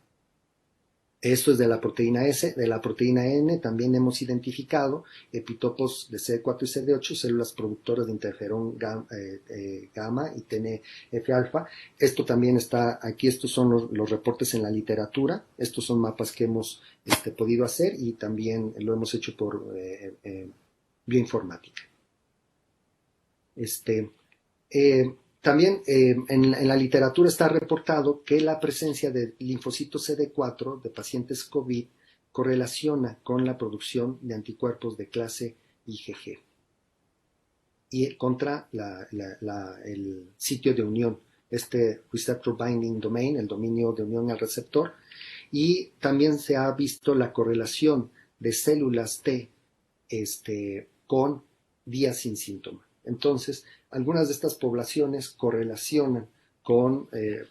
Esto es de la proteína S. De la proteína N también hemos identificado epitopos de CD4 y CD8, células productoras de interferón gamma y TNF-alfa. Esto también está aquí, estos son los reportes en la literatura. Estos son mapas que hemos podido hacer y también lo hemos hecho por bioinformática. También en la literatura está reportado que la presencia de linfocitos CD4 de pacientes COVID correlaciona con la producción de anticuerpos de clase IgG y contra el sitio de unión, receptor binding domain, el dominio de unión al receptor, y también se ha visto la correlación de células T con días sin síntoma. Entonces, algunas de estas poblaciones correlacionan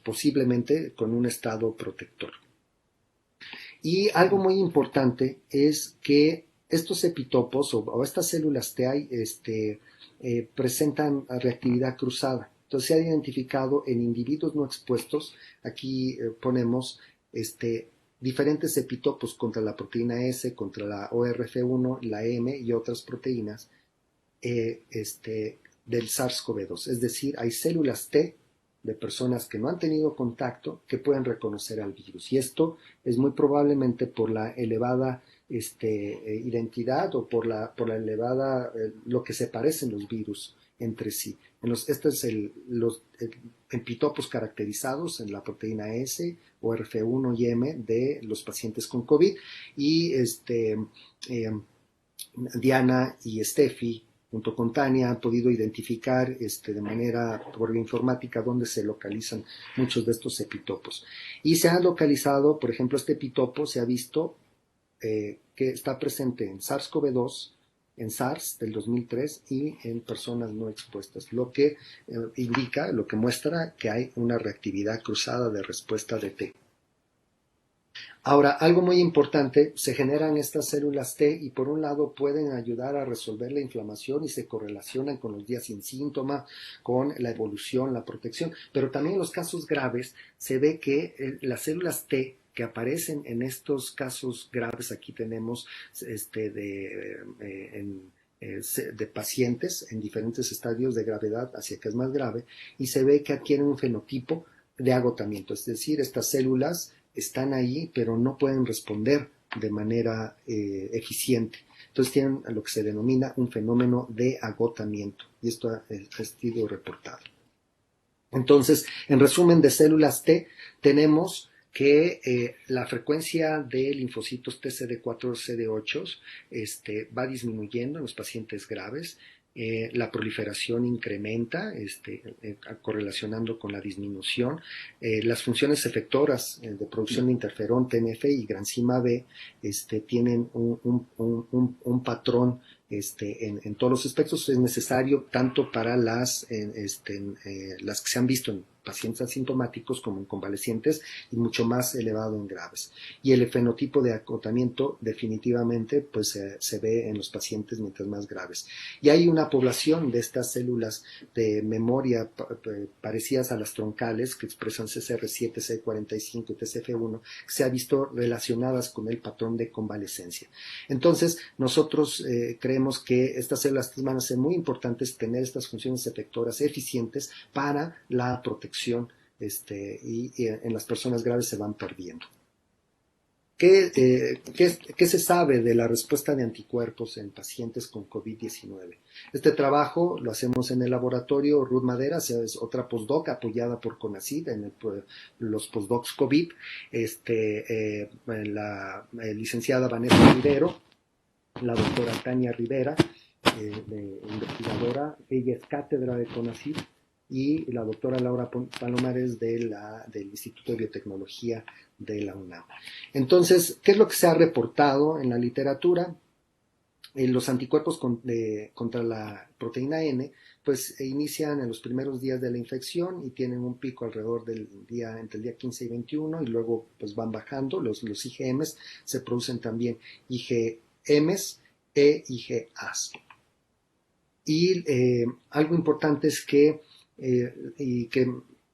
posiblemente con un estado protector. Y algo muy importante es que estos epitopos o estas células T presentan reactividad cruzada. Entonces se ha identificado en individuos no expuestos, aquí ponemos diferentes epitopos contra la proteína S, contra la ORF1, la M y otras proteínas del SARS-CoV-2. Es decir, hay células T de personas que no han tenido contacto que pueden reconocer al virus. Y esto es muy probablemente por la elevada identidad o por la elevada, lo que se parecen los virus entre sí. Estos son los epitopos caracterizados en la proteína S, ORF1 y M de los pacientes con COVID. Y Diana y Steffi junto con Tania han podido identificar de manera por informática dónde se localizan muchos de estos epitopos. Y se han localizado, por ejemplo, este epitopo se ha visto que está presente en SARS-CoV-2, en SARS del 2003 y en personas no expuestas, lo que indica, lo que muestra que hay una reactividad cruzada de respuesta de T. Ahora, algo muy importante, se generan estas células T y por un lado pueden ayudar a resolver la inflamación y se correlacionan con los días sin síntoma, con la evolución, la protección, pero también en los casos graves se ve que las células T que aparecen en estos casos graves, aquí tenemos de pacientes en diferentes estadios de gravedad hacia que es más grave, y se ve que adquieren un fenotipo de agotamiento, es decir, estas células están ahí, pero no pueden responder de manera eficiente. Entonces tienen lo que se denomina un fenómeno de agotamiento, y esto ha sido reportado. Entonces, en resumen de células T, tenemos que la frecuencia de linfocitos TCD4-CD8 va disminuyendo en los pacientes graves. La proliferación incrementa, correlacionando con la disminución. Las funciones efectoras de producción de interferón, TNF y granzima B tienen un patrón en todos los aspectos. Es necesario tanto para las que se han visto en pacientes asintomáticos como en convalecientes y mucho más elevado en graves. Y el fenotipo de acotamiento definitivamente pues se ve en los pacientes mientras más graves. Y hay una población de estas células de memoria parecidas a las troncales que expresan CCR7, C45 y TCF1 que se ha visto relacionadas con el patrón de convalescencia. Entonces nosotros creemos que estas células van a ser muy importantes tener estas funciones efectoras eficientes para la protección y en las personas graves se van perdiendo. ¿Qué se sabe de la respuesta de anticuerpos en pacientes con COVID-19? Este trabajo lo hacemos en el laboratorio Ruth Madera, es otra postdoc apoyada por CONACYT en los postdocs COVID, la licenciada Vanessa Rivero, la doctora Tania Rivera, investigadora, ella es cátedra de CONACYT, y la doctora Laura Palomares del Instituto de Biotecnología de la UNAM. Entonces, ¿qué es lo que se ha reportado en la literatura? Los anticuerpos contra la proteína N, pues inician en los primeros días de la infección y tienen un pico alrededor entre el día 15 y 21 y luego pues van bajando. Los IgMs se producen también IgMs e IgAs. Y algo importante es que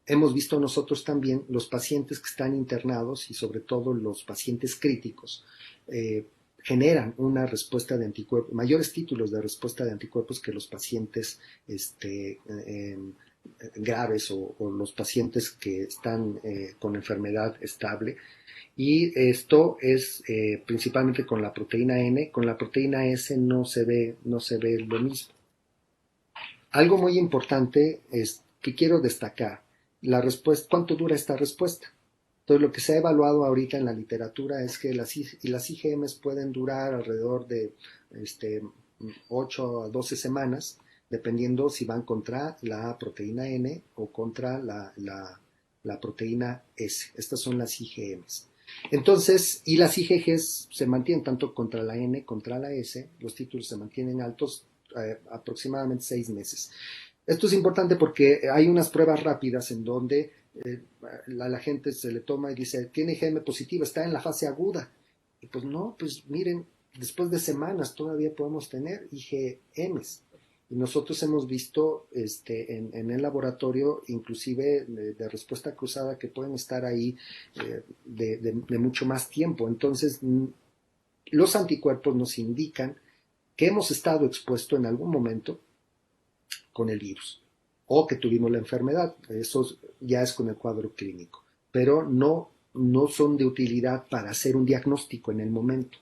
hemos visto nosotros también los pacientes que están internados y sobre todo los pacientes críticos generan una respuesta de anticuerpos, mayores títulos de respuesta de anticuerpos que los pacientes graves o los pacientes que están con enfermedad estable. Y esto es principalmente con la proteína N, con la proteína S no se ve lo mismo. Algo muy importante es que quiero destacar, la respuesta, ¿cuánto dura esta respuesta? Entonces, lo que se ha evaluado ahorita en la literatura es que las IgMs pueden durar alrededor de 8 a 12 semanas, dependiendo si van contra la proteína N o contra la proteína S. Estas son las IgMs. Entonces, y las IgGs se mantienen tanto contra la N, contra la S, los títulos se mantienen altos aproximadamente 6 meses. Esto es importante porque hay unas pruebas rápidas en donde la gente se le toma y dice, tiene IgM positiva, está en la fase aguda. Y pues no, pues miren, después de semanas todavía podemos tener IgMs. Y nosotros hemos visto en el laboratorio, inclusive de respuesta cruzada, que pueden estar ahí de mucho más tiempo. Entonces, los anticuerpos nos indican que hemos estado expuestos en algún momento con el virus o que tuvimos la enfermedad. Eso ya es con el cuadro clínico, pero no son de utilidad para hacer un diagnóstico en el momento.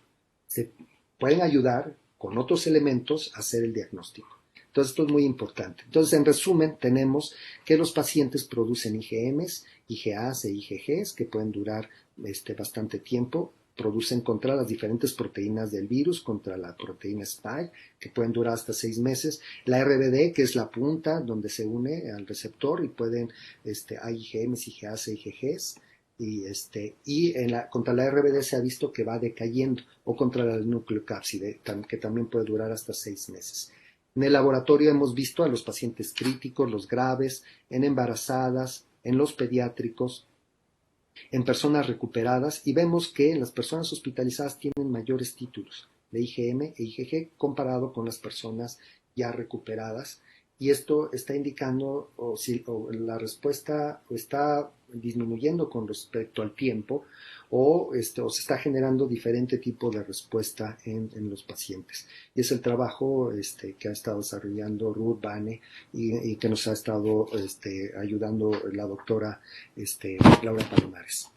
Se pueden ayudar con otros elementos a hacer el diagnóstico. Entonces, esto es muy importante. Entonces, en resumen, tenemos que los pacientes producen IgMs, IgAs e IgGs que pueden durar bastante tiempo. Producen contra las diferentes proteínas del virus, contra la proteína Spike, que pueden durar hasta 6 meses. La RBD, que es la punta donde se une al receptor y pueden, hay IgMs, IgAs e IgGs. Contra la RBD se ha visto que va decayendo, o contra la nucleocápside, que también puede durar hasta 6 meses. En el laboratorio hemos visto a los pacientes críticos, los graves, en embarazadas, en los pediátricos, en personas recuperadas, y vemos que las personas hospitalizadas tienen mayores títulos de IgM e IgG comparado con las personas ya recuperadas, y esto está indicando o la respuesta está disminuyendo con respecto al tiempo o se está generando diferente tipo de respuesta en los pacientes. Y es el trabajo que ha estado desarrollando Ruth, Vane y que nos ha estado ayudando la doctora Laura Palomares.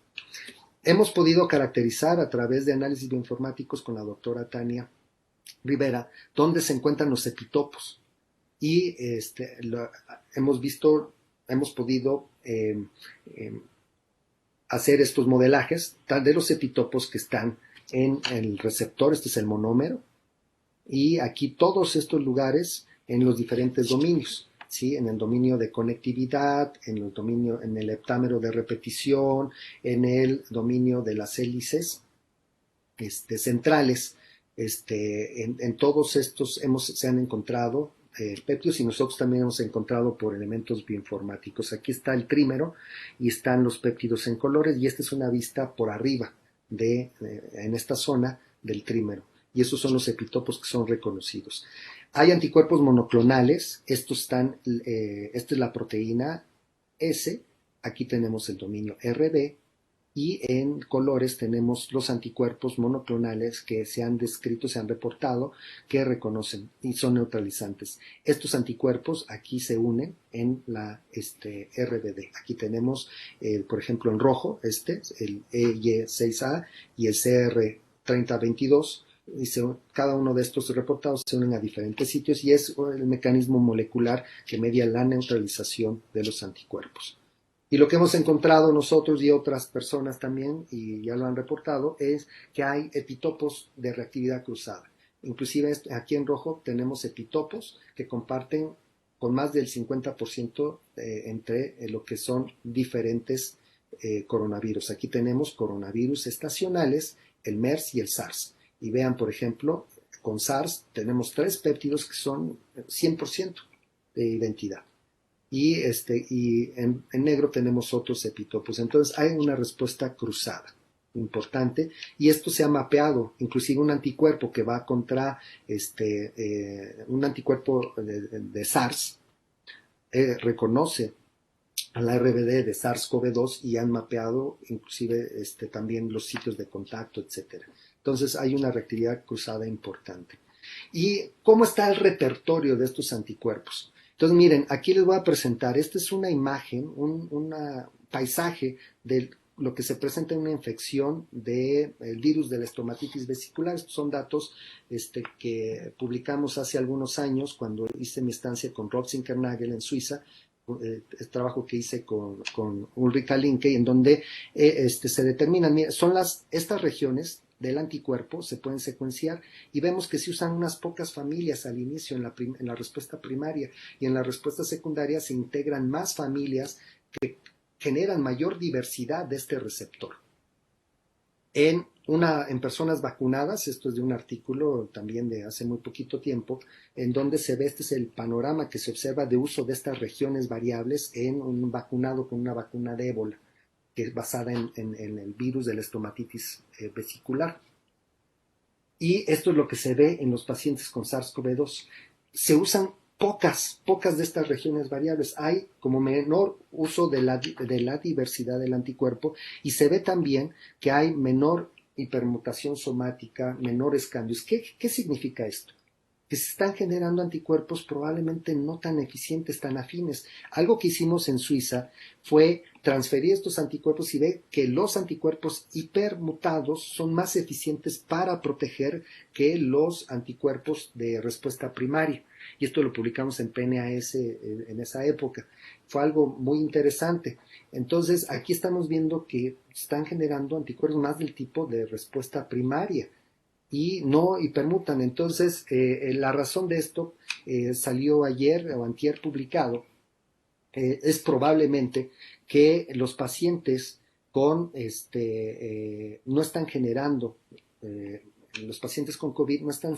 Hemos podido caracterizar a través de análisis bioinformáticos con la doctora Tania Rivera dónde se encuentran los epitopos. Y hemos podido hacer estos modelajes de los epitopos que están en el receptor. Este es el monómero, y aquí todos estos lugares en los diferentes dominios, ¿sí? En el dominio de conectividad, en el heptámero de repetición, en el dominio de las hélices centrales. En todos estos se han encontrado péptidos, y nosotros también hemos encontrado por elementos bioinformáticos. Aquí está el trímero y están los péptidos en colores, y esta es una vista por arriba en esta zona del trímero, y esos son los epitopos que son reconocidos. Hay anticuerpos monoclonales, esta es la proteína S, aquí tenemos el dominio RB, y en colores tenemos los anticuerpos monoclonales que se han descrito, se han reportado, que reconocen y son neutralizantes. Estos anticuerpos aquí se unen en la RBD. Aquí tenemos, por ejemplo, en rojo, el EY6A y el CR3022, y cada uno de estos reportados se unen a diferentes sitios, y es el mecanismo molecular que media la neutralización de los anticuerpos. Y lo que hemos encontrado nosotros y otras personas también, y ya lo han reportado, es que hay epitopos de reactividad cruzada. Inclusive aquí en rojo tenemos epitopos que comparten con más del 50% entre lo que son diferentes coronavirus. Aquí tenemos coronavirus estacionales, el MERS y el SARS. Y vean, por ejemplo, con SARS tenemos 3 péptidos que son 100% de identidad. Y en negro tenemos otros epitopos. Entonces hay una respuesta cruzada importante, y esto se ha mapeado. Inclusive un anticuerpo que va contra un anticuerpo de SARS reconoce a la RBD de SARS-CoV-2, y han mapeado inclusive también los sitios de contacto, etcétera. Entonces hay una reactividad cruzada importante. ¿Y cómo está el repertorio de estos anticuerpos? Entonces miren, aquí les voy a presentar, esta es una imagen, un paisaje de lo que se presenta en una infección del virus de la estomatitis vesicular. Estos son datos que publicamos hace algunos años cuando hice mi estancia con Rolf Zinkernagel en Suiza, el trabajo que hice con Ulrika Linke, en donde se determinan, mira, son estas regiones del anticuerpo se pueden secuenciar, y vemos que se usan unas pocas familias al inicio en la respuesta primaria, y en la respuesta secundaria se integran más familias que generan mayor diversidad de este receptor. En personas vacunadas, esto es de un artículo también de hace muy poquito tiempo, en donde se ve, este es el panorama que se observa de uso de estas regiones variables en un vacunado con una vacuna de ébola, que es basada en el virus de la estomatitis vesicular. Y esto es lo que se ve en los pacientes con SARS-CoV-2. Se usan pocas de estas regiones variables. Hay como menor uso de la diversidad del anticuerpo, y se ve también que hay menor hipermutación somática, menores cambios. ¿Qué significa esto? Que se están generando anticuerpos probablemente no tan eficientes, tan afines. Algo que hicimos en Suiza fue transferir estos anticuerpos y ver que los anticuerpos hipermutados son más eficientes para proteger que los anticuerpos de respuesta primaria. Y esto lo publicamos en PNAS en esa época. Fue algo muy interesante. Entonces, aquí estamos viendo que están generando anticuerpos más del tipo de respuesta primaria y no hipermutan. Entonces, la razón de esto salió ayer o antier publicado. Es probablemente que los pacientes no están generando, los pacientes con COVID no están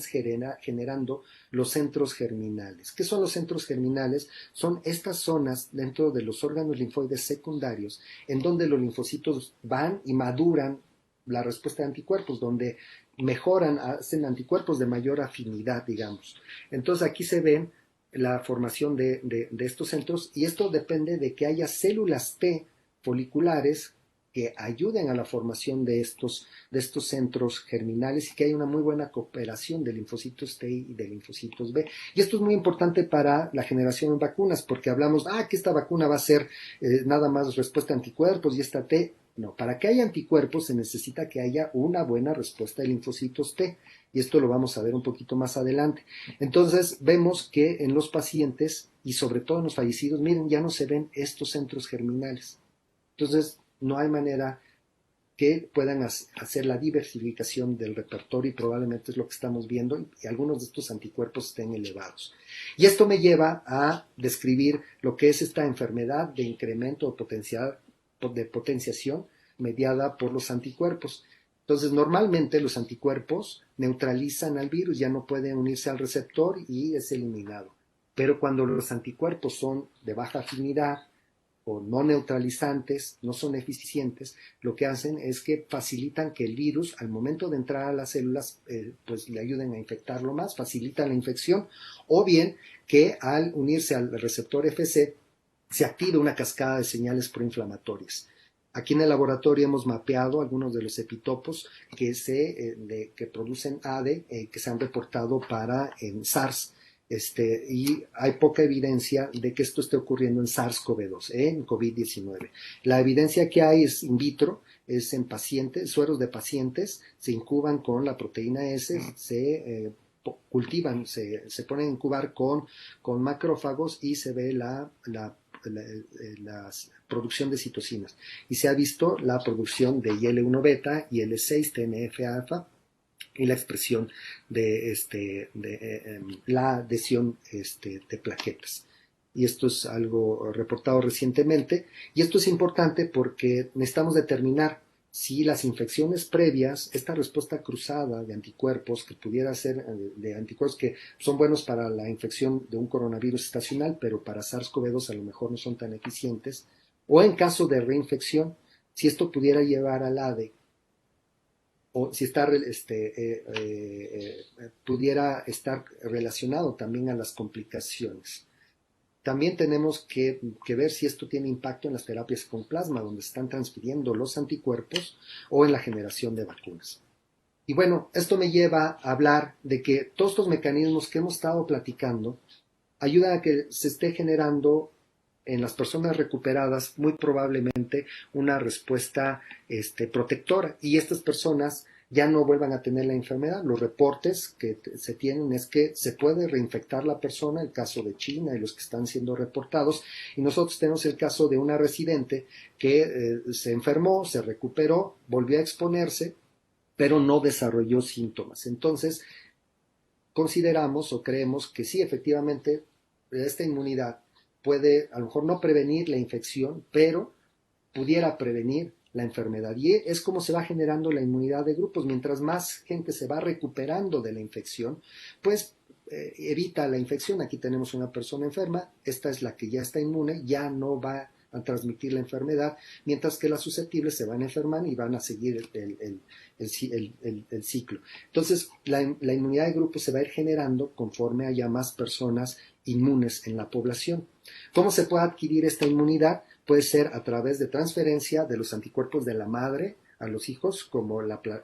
generando los centros germinales. ¿Qué son los centros germinales? Son estas zonas dentro de los órganos linfoides secundarios en donde los linfocitos van y maduran la respuesta de anticuerpos, donde mejoran, hacen anticuerpos de mayor afinidad, digamos. Entonces aquí se ven la formación de estos centros, y esto depende de que haya células T foliculares que ayuden a la formación de estos centros germinales, y que haya una muy buena cooperación de linfocitos T y de linfocitos B. Y esto es muy importante para la generación de vacunas, porque hablamos, que esta vacuna va a ser nada más respuesta a anticuerpos y esta T. No, para que haya anticuerpos se necesita que haya una buena respuesta de linfocitos T, y esto lo vamos a ver un poquito más adelante. Entonces vemos que en los pacientes, y sobre todo en los fallecidos, miren, ya no se ven estos centros germinales. Entonces no hay manera que puedan hacer la diversificación del repertorio, y probablemente es lo que estamos viendo, y algunos de estos anticuerpos estén elevados. Y esto me lleva a describir lo que es esta enfermedad de incremento de potenciación mediada por los anticuerpos. Entonces, normalmente los anticuerpos neutralizan al virus, ya no puede unirse al receptor y es eliminado. pero cuando los anticuerpos son de baja afinidad o no neutralizantes, no son eficientes, lo que hacen es que facilitan que el virus, al momento de entrar a las células, pues le ayuden a infectarlo más, facilitan la infección, o bien que al unirse al receptor FC se activa una cascada de señales proinflamatorias. Aquí en el laboratorio hemos mapeado algunos de los epitopos que producen ADE, que se han reportado en SARS. Y hay poca evidencia de que esto esté ocurriendo en SARS-CoV-2, en COVID-19. La evidencia que hay es in vitro, es en pacientes, sueros de pacientes, se incuban con la proteína S, se cultivan, se ponen a incubar con macrófagos y se ve la producción de citocinas. Y se ha visto la producción de IL-1 beta, IL-6, TNF-alfa, y la expresión de la adhesión de plaquetas. Y esto es algo reportado recientemente, y esto es importante porque necesitamos determinar si las infecciones previas, esta respuesta cruzada de anticuerpos, que pudiera ser de anticuerpos que son buenos para la infección de un coronavirus estacional, pero para SARS-CoV-2 a lo mejor no son tan eficientes, o en caso de reinfección, si esto pudiera llevar al ADE, o si pudiera estar relacionado también a las complicaciones. También tenemos que ver si esto tiene impacto en las terapias con plasma, donde se están transfiriendo los anticuerpos, o en la generación de vacunas. Y bueno, esto me lleva a hablar de que todos estos mecanismos que hemos estado platicando ayudan a que se esté generando en las personas recuperadas muy probablemente una respuesta protectora, y estas personas ya no vuelvan a tener la enfermedad. Los reportes que se tienen es que se puede reinfectar la persona, el caso de China y los que están siendo reportados, y nosotros tenemos el caso de una residente que se enfermó, se recuperó, volvió a exponerse, pero no desarrolló síntomas. Entonces, consideramos o creemos que sí, efectivamente, esta inmunidad puede a lo mejor no prevenir la infección, pero pudiera prevenir la enfermedad. Y es como se va generando la inmunidad de grupos. Mientras más gente se va recuperando de la infección, pues evita la infección. Aquí tenemos una persona enferma, esta es la que ya está inmune, ya no va a transmitir la enfermedad, mientras que las susceptibles se van a enfermar y van a seguir el ciclo. Entonces, la inmunidad de grupo se va a ir generando conforme haya más personas inmunes en la población. ¿Cómo se puede adquirir esta inmunidad? Puede ser a través de transferencia de los anticuerpos de la madre a los hijos, como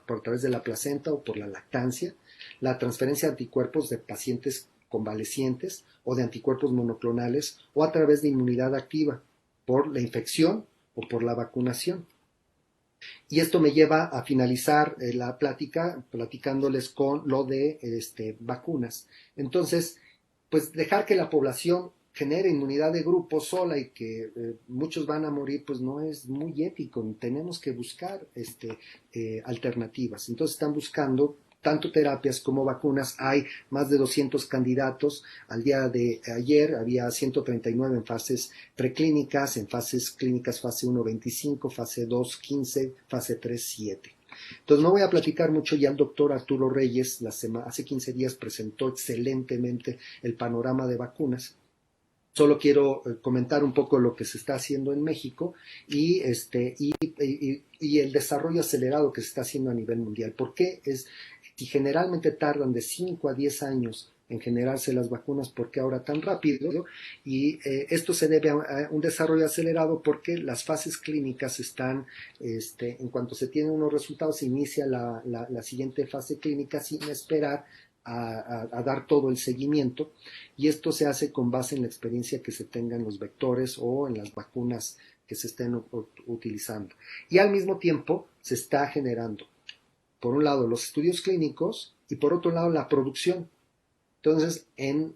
por través de la placenta o por la lactancia, la transferencia de anticuerpos de pacientes convalecientes o de anticuerpos monoclonales, o a través de inmunidad activa por la infección o por la vacunación. Y esto me lleva a finalizar la plática platicándoles con lo de vacunas. Entonces, pues dejar que la población genere inmunidad de grupo sola y que muchos van a morir, pues no es muy ético. Tenemos que buscar alternativas. Entonces están buscando tanto terapias como vacunas. Hay más de 200 candidatos. Al día de ayer había 139 en fases preclínicas, en fases clínicas fase 1, 25, fase 2, 15, fase 3, 7. Entonces no voy a platicar mucho. Ya el doctor Arturo Reyes hace 15 días presentó excelentemente el panorama de vacunas. Solo quiero comentar un poco lo que se está haciendo en México y el desarrollo acelerado que se está haciendo a nivel mundial. ¿Por qué? Si generalmente tardan de 5 a 10 años en generarse las vacunas, ¿por qué ahora tan rápido? Y esto se debe a un desarrollo acelerado porque las fases clínicas están, en cuanto se tienen unos resultados, se inicia la siguiente fase clínica sin esperar a dar todo el seguimiento, y esto se hace con base en la experiencia que se tenga en los vectores o en las vacunas que se estén utilizando. Y al mismo tiempo se está generando, por un lado, los estudios clínicos y por otro lado, la producción. Entonces,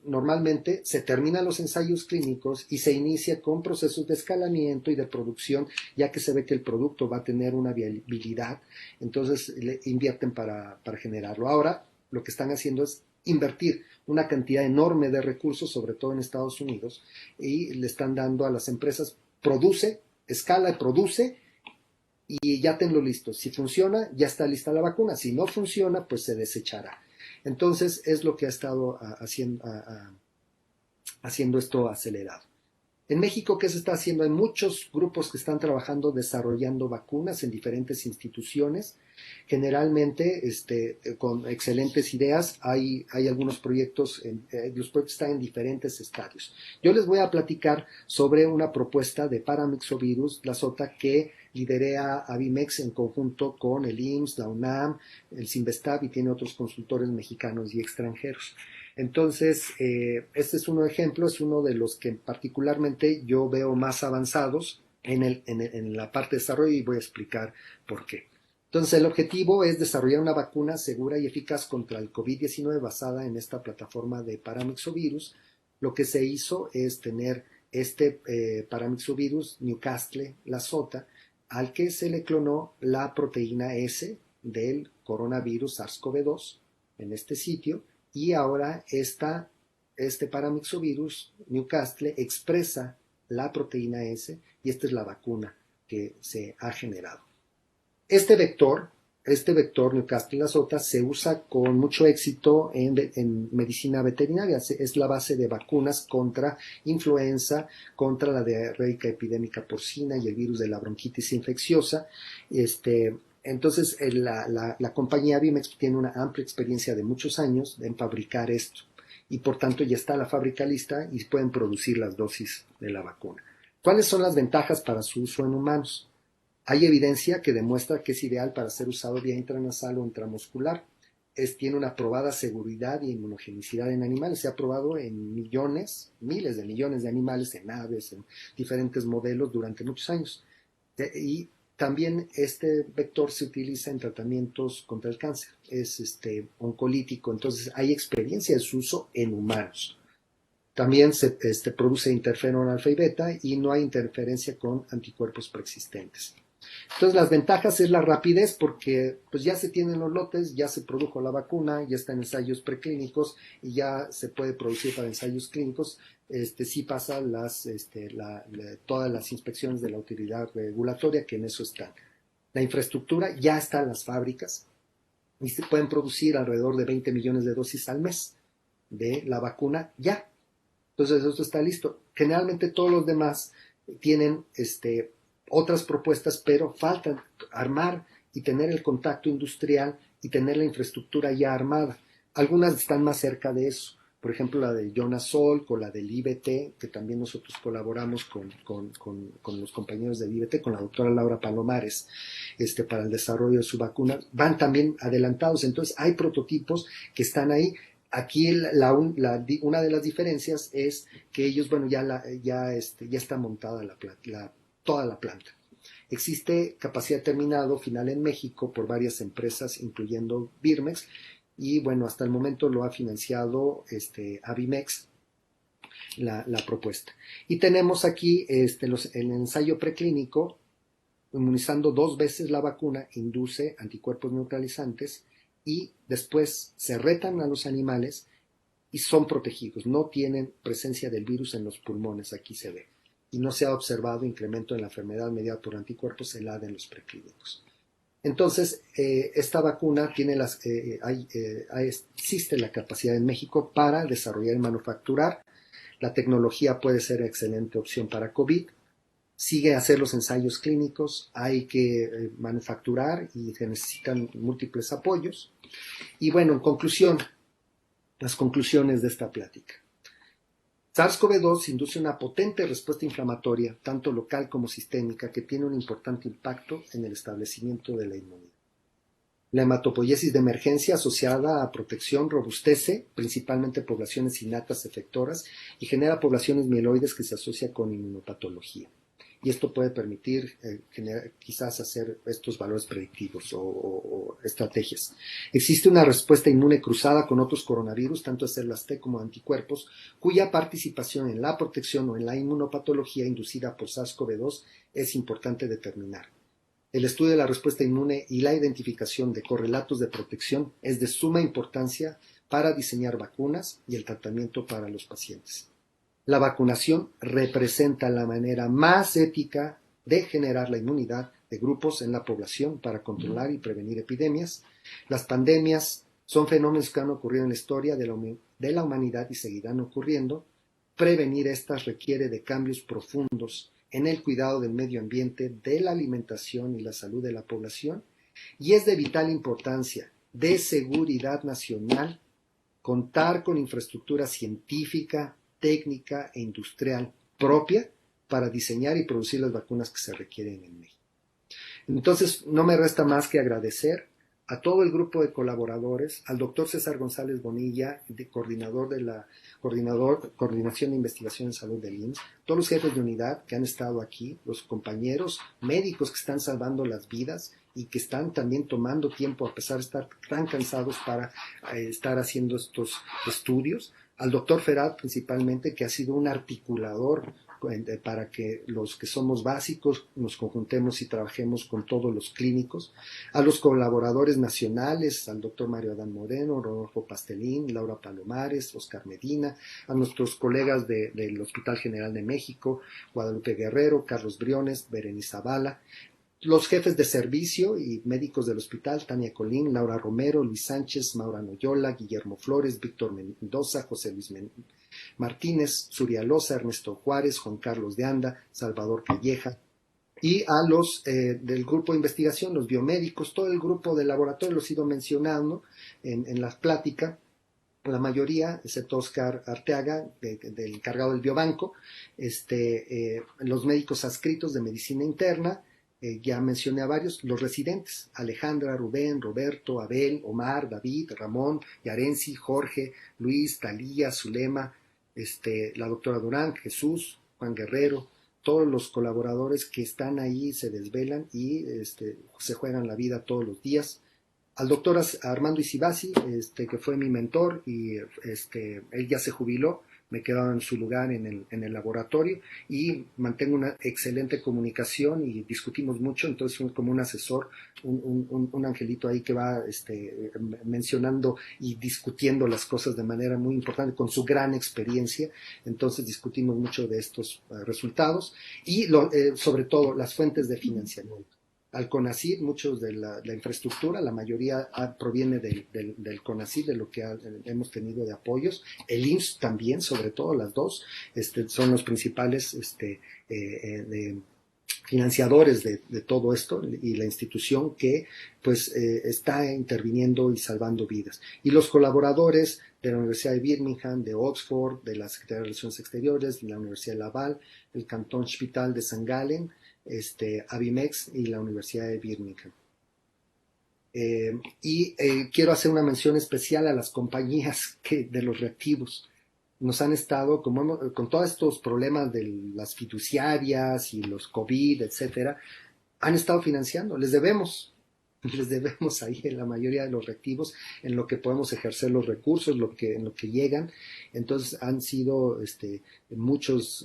normalmente se terminan los ensayos clínicos y se inicia con procesos de escalamiento y de producción, ya que se ve que el producto va a tener una viabilidad, entonces le invierten para generarlo. Ahora, lo que están haciendo es invertir una cantidad enorme de recursos, sobre todo en Estados Unidos, y le están dando a las empresas, escala y produce, y ya tenlo listo. Si funciona, ya está lista la vacuna. Si no funciona, pues se desechará. Entonces, es lo que ha estado haciendo esto acelerado. En México, ¿qué se está haciendo? Hay muchos grupos que están trabajando desarrollando vacunas en diferentes instituciones, generalmente con excelentes ideas. Hay algunos proyectos, los proyectos están en diferentes estadios. Yo les voy a platicar sobre una propuesta de paramyxovirus, la SOTA, que liderea Avimex en conjunto con el IMSS, la UNAM, el CINVESTAB, y tiene otros consultores mexicanos y extranjeros. Entonces, este es un ejemplo, es uno de los que particularmente yo veo más avanzados en la parte de desarrollo, y voy a explicar por qué. Entonces, el objetivo es desarrollar una vacuna segura y eficaz contra el COVID-19 basada en esta plataforma de paramyxovirus. Lo que se hizo es tener este paramyxovirus Newcastle, la SOTA, al que se le clonó la proteína S del coronavirus SARS-CoV-2 en este sitio, y ahora este paramyxovirus Newcastle expresa la proteína S, y esta es la vacuna que se ha generado. Este vector Newcastle la SOTA, se usa con mucho éxito en medicina veterinaria. Es la base de vacunas contra influenza, contra la diarreica epidémica porcina y el virus de la bronquitis infecciosa. Entonces, la compañía Avimex tiene una amplia experiencia de muchos años en fabricar esto, y por tanto ya está la fábrica lista y pueden producir las dosis de la vacuna. ¿Cuáles son las ventajas para su uso en humanos? Hay evidencia que demuestra que es ideal para ser usado vía intranasal o intramuscular. Tiene una probada seguridad y inmunogenicidad en animales. Se ha probado en miles de millones de animales, en aves, en diferentes modelos durante muchos años. Y también este vector se utiliza en tratamientos contra el cáncer. Es oncolítico, entonces hay experiencia de su uso en humanos. También se produce interferón alfa y beta, y no hay interferencia con anticuerpos preexistentes. Entonces, las ventajas es la rapidez, porque pues ya se tienen los lotes, ya se produjo la vacuna, ya está en ensayos preclínicos y ya se puede producir para ensayos clínicos. Sí pasa todas las inspecciones de la autoridad regulatoria, que en eso están. La infraestructura ya está en las fábricas y se pueden producir alrededor de 20 millones de dosis al mes de la vacuna ya. Entonces, esto está listo. Generalmente todos los demás tienen otras propuestas, pero falta armar y tener el contacto industrial y tener la infraestructura ya armada. Algunas están más cerca de eso. Por ejemplo, la de Jonas Salk o la del IBT, que también nosotros colaboramos con los compañeros del IBT, con la doctora Laura Palomares, para el desarrollo de su vacuna. Van también adelantados. Entonces, hay prototipos que están ahí. Aquí una de las diferencias es que ellos, bueno, ya está montada toda la planta. Existe capacidad terminado final en México por varias empresas, incluyendo Birmex, y bueno, hasta el momento lo ha financiado Avimex, la propuesta. Y tenemos aquí el ensayo preclínico, inmunizando 2 veces la vacuna, induce anticuerpos neutralizantes, y después se retan a los animales y son protegidos, no tienen presencia del virus en los pulmones, aquí se ve, y no se ha observado incremento en la enfermedad mediada por anticuerpos HELADA en los preclínicos. Entonces, esta vacuna existe la capacidad en México para desarrollar y manufacturar. La tecnología puede ser excelente opción para COVID. Sigue a hacer los ensayos clínicos, hay que manufacturar y se necesitan múltiples apoyos. Y bueno, en conclusión, las conclusiones de esta plática. SARS-CoV-2 induce una potente respuesta inflamatoria, tanto local como sistémica, que tiene un importante impacto en el establecimiento de la inmunidad. La hematopoiesis de emergencia asociada a protección robustece principalmente poblaciones innatas efectoras y genera poblaciones mieloides que se asocia con inmunopatología. Y esto puede permitir quizás hacer estos valores predictivos o estrategias. Existe una respuesta inmune cruzada con otros coronavirus, tanto de células T como de anticuerpos, cuya participación en la protección o en la inmunopatología inducida por SARS-CoV-2 es importante determinar. El estudio de la respuesta inmune y la identificación de correlatos de protección es de suma importancia para diseñar vacunas y el tratamiento para los pacientes. La vacunación representa la manera más ética de generar la inmunidad de grupos en la población para controlar y prevenir epidemias. Las pandemias son fenómenos que han ocurrido en la historia de la humanidad y seguirán ocurriendo. prevenir estas requiere de cambios profundos en el cuidado del medio ambiente, de la alimentación y la salud de la población, y es de vital importancia, de seguridad nacional, contar con infraestructura científica, técnica e industrial propia para diseñar y producir las vacunas que se requieren en México. Entonces, no me resta más que agradecer a todo el grupo de colaboradores, al doctor César González Bonilla, coordinador de la Coordinación de Investigación en Salud del IMSS, todos los jefes de unidad que han estado aquí, los compañeros médicos que están salvando las vidas y que están también tomando tiempo a pesar de estar tan cansados para estar haciendo estos estudios, al doctor Ferat principalmente, que ha sido un articulador para que los que somos básicos nos conjuntemos y trabajemos con todos los clínicos, a los colaboradores nacionales, al doctor Mario Adán Moreno, Rodolfo Pastelín, Laura Palomares, Oscar Medina, a nuestros colegas del Hospital General de México, Guadalupe Guerrero, Carlos Briones, Berenice Zavala, los jefes de servicio y médicos del hospital, Tania Colín, Laura Romero, Luis Sánchez, Maura Noyola, Guillermo Flores, Víctor Mendoza, José Luis Martínez, Zuria Loza, Ernesto Juárez, Juan Carlos de Anda, Salvador Calleja, y a los del grupo de investigación, los biomédicos, todo el grupo de laboratorio, los he ido mencionando en la plática, la mayoría, excepto Oscar Arteaga, del encargado del biobanco, los médicos adscritos de medicina interna, ya mencioné a varios, los residentes, Alejandra, Rubén, Roberto, Abel, Omar, David, Ramón, Yarenzi, Jorge, Luis, Talía, Zulema, la doctora Durán, Jesús, Juan Guerrero, todos los colaboradores que están ahí, se desvelan y se juegan la vida todos los días. Al doctor Armando Isibasi, que fue mi mentor y él ya se jubiló, me he quedado en su lugar en el laboratorio y mantengo una excelente comunicación y discutimos mucho, entonces como un asesor, un angelito ahí que va mencionando y discutiendo las cosas de manera muy importante con su gran experiencia, entonces discutimos mucho de estos resultados y sobre todo las fuentes de financiamiento. Al CONACYT, muchos de la infraestructura, la mayoría proviene del CONACYT, de lo que hemos tenido de apoyos. El IMSS también, sobre todo las dos, son los principales financiadores de todo esto y la institución que pues está interviniendo y salvando vidas. Y los colaboradores de la Universidad de Birmingham, de Oxford, de la Secretaría de Relaciones Exteriores, de la Universidad de Laval, el Cantón Hospital de St. Gallen, Abimex y la Universidad de Birmingham. Quiero hacer una mención especial a las compañías de los reactivos. Nos han estado, con todos estos problemas de las fiduciarias y los COVID, etcétera, han estado financiando. Les debemos ahí en la mayoría de los reactivos, en lo que podemos ejercer los recursos, en lo que llegan. Entonces han sido muchos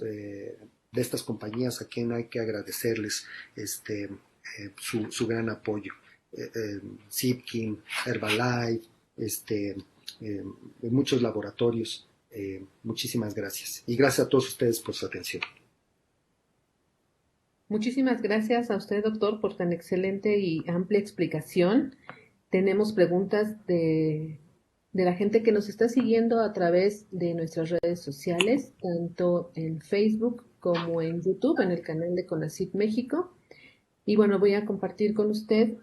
de estas compañías a quien hay que agradecerles su gran apoyo. Zipkin, Herbalife, muchos laboratorios. Muchísimas gracias. Y gracias a todos ustedes por su atención. Muchísimas gracias a usted, doctor, por tan excelente y amplia explicación. Tenemos preguntas de la gente que nos está siguiendo a través de nuestras redes sociales, tanto en Facebook como en YouTube, en el canal de CONACYT México. Y bueno, voy a compartir con usted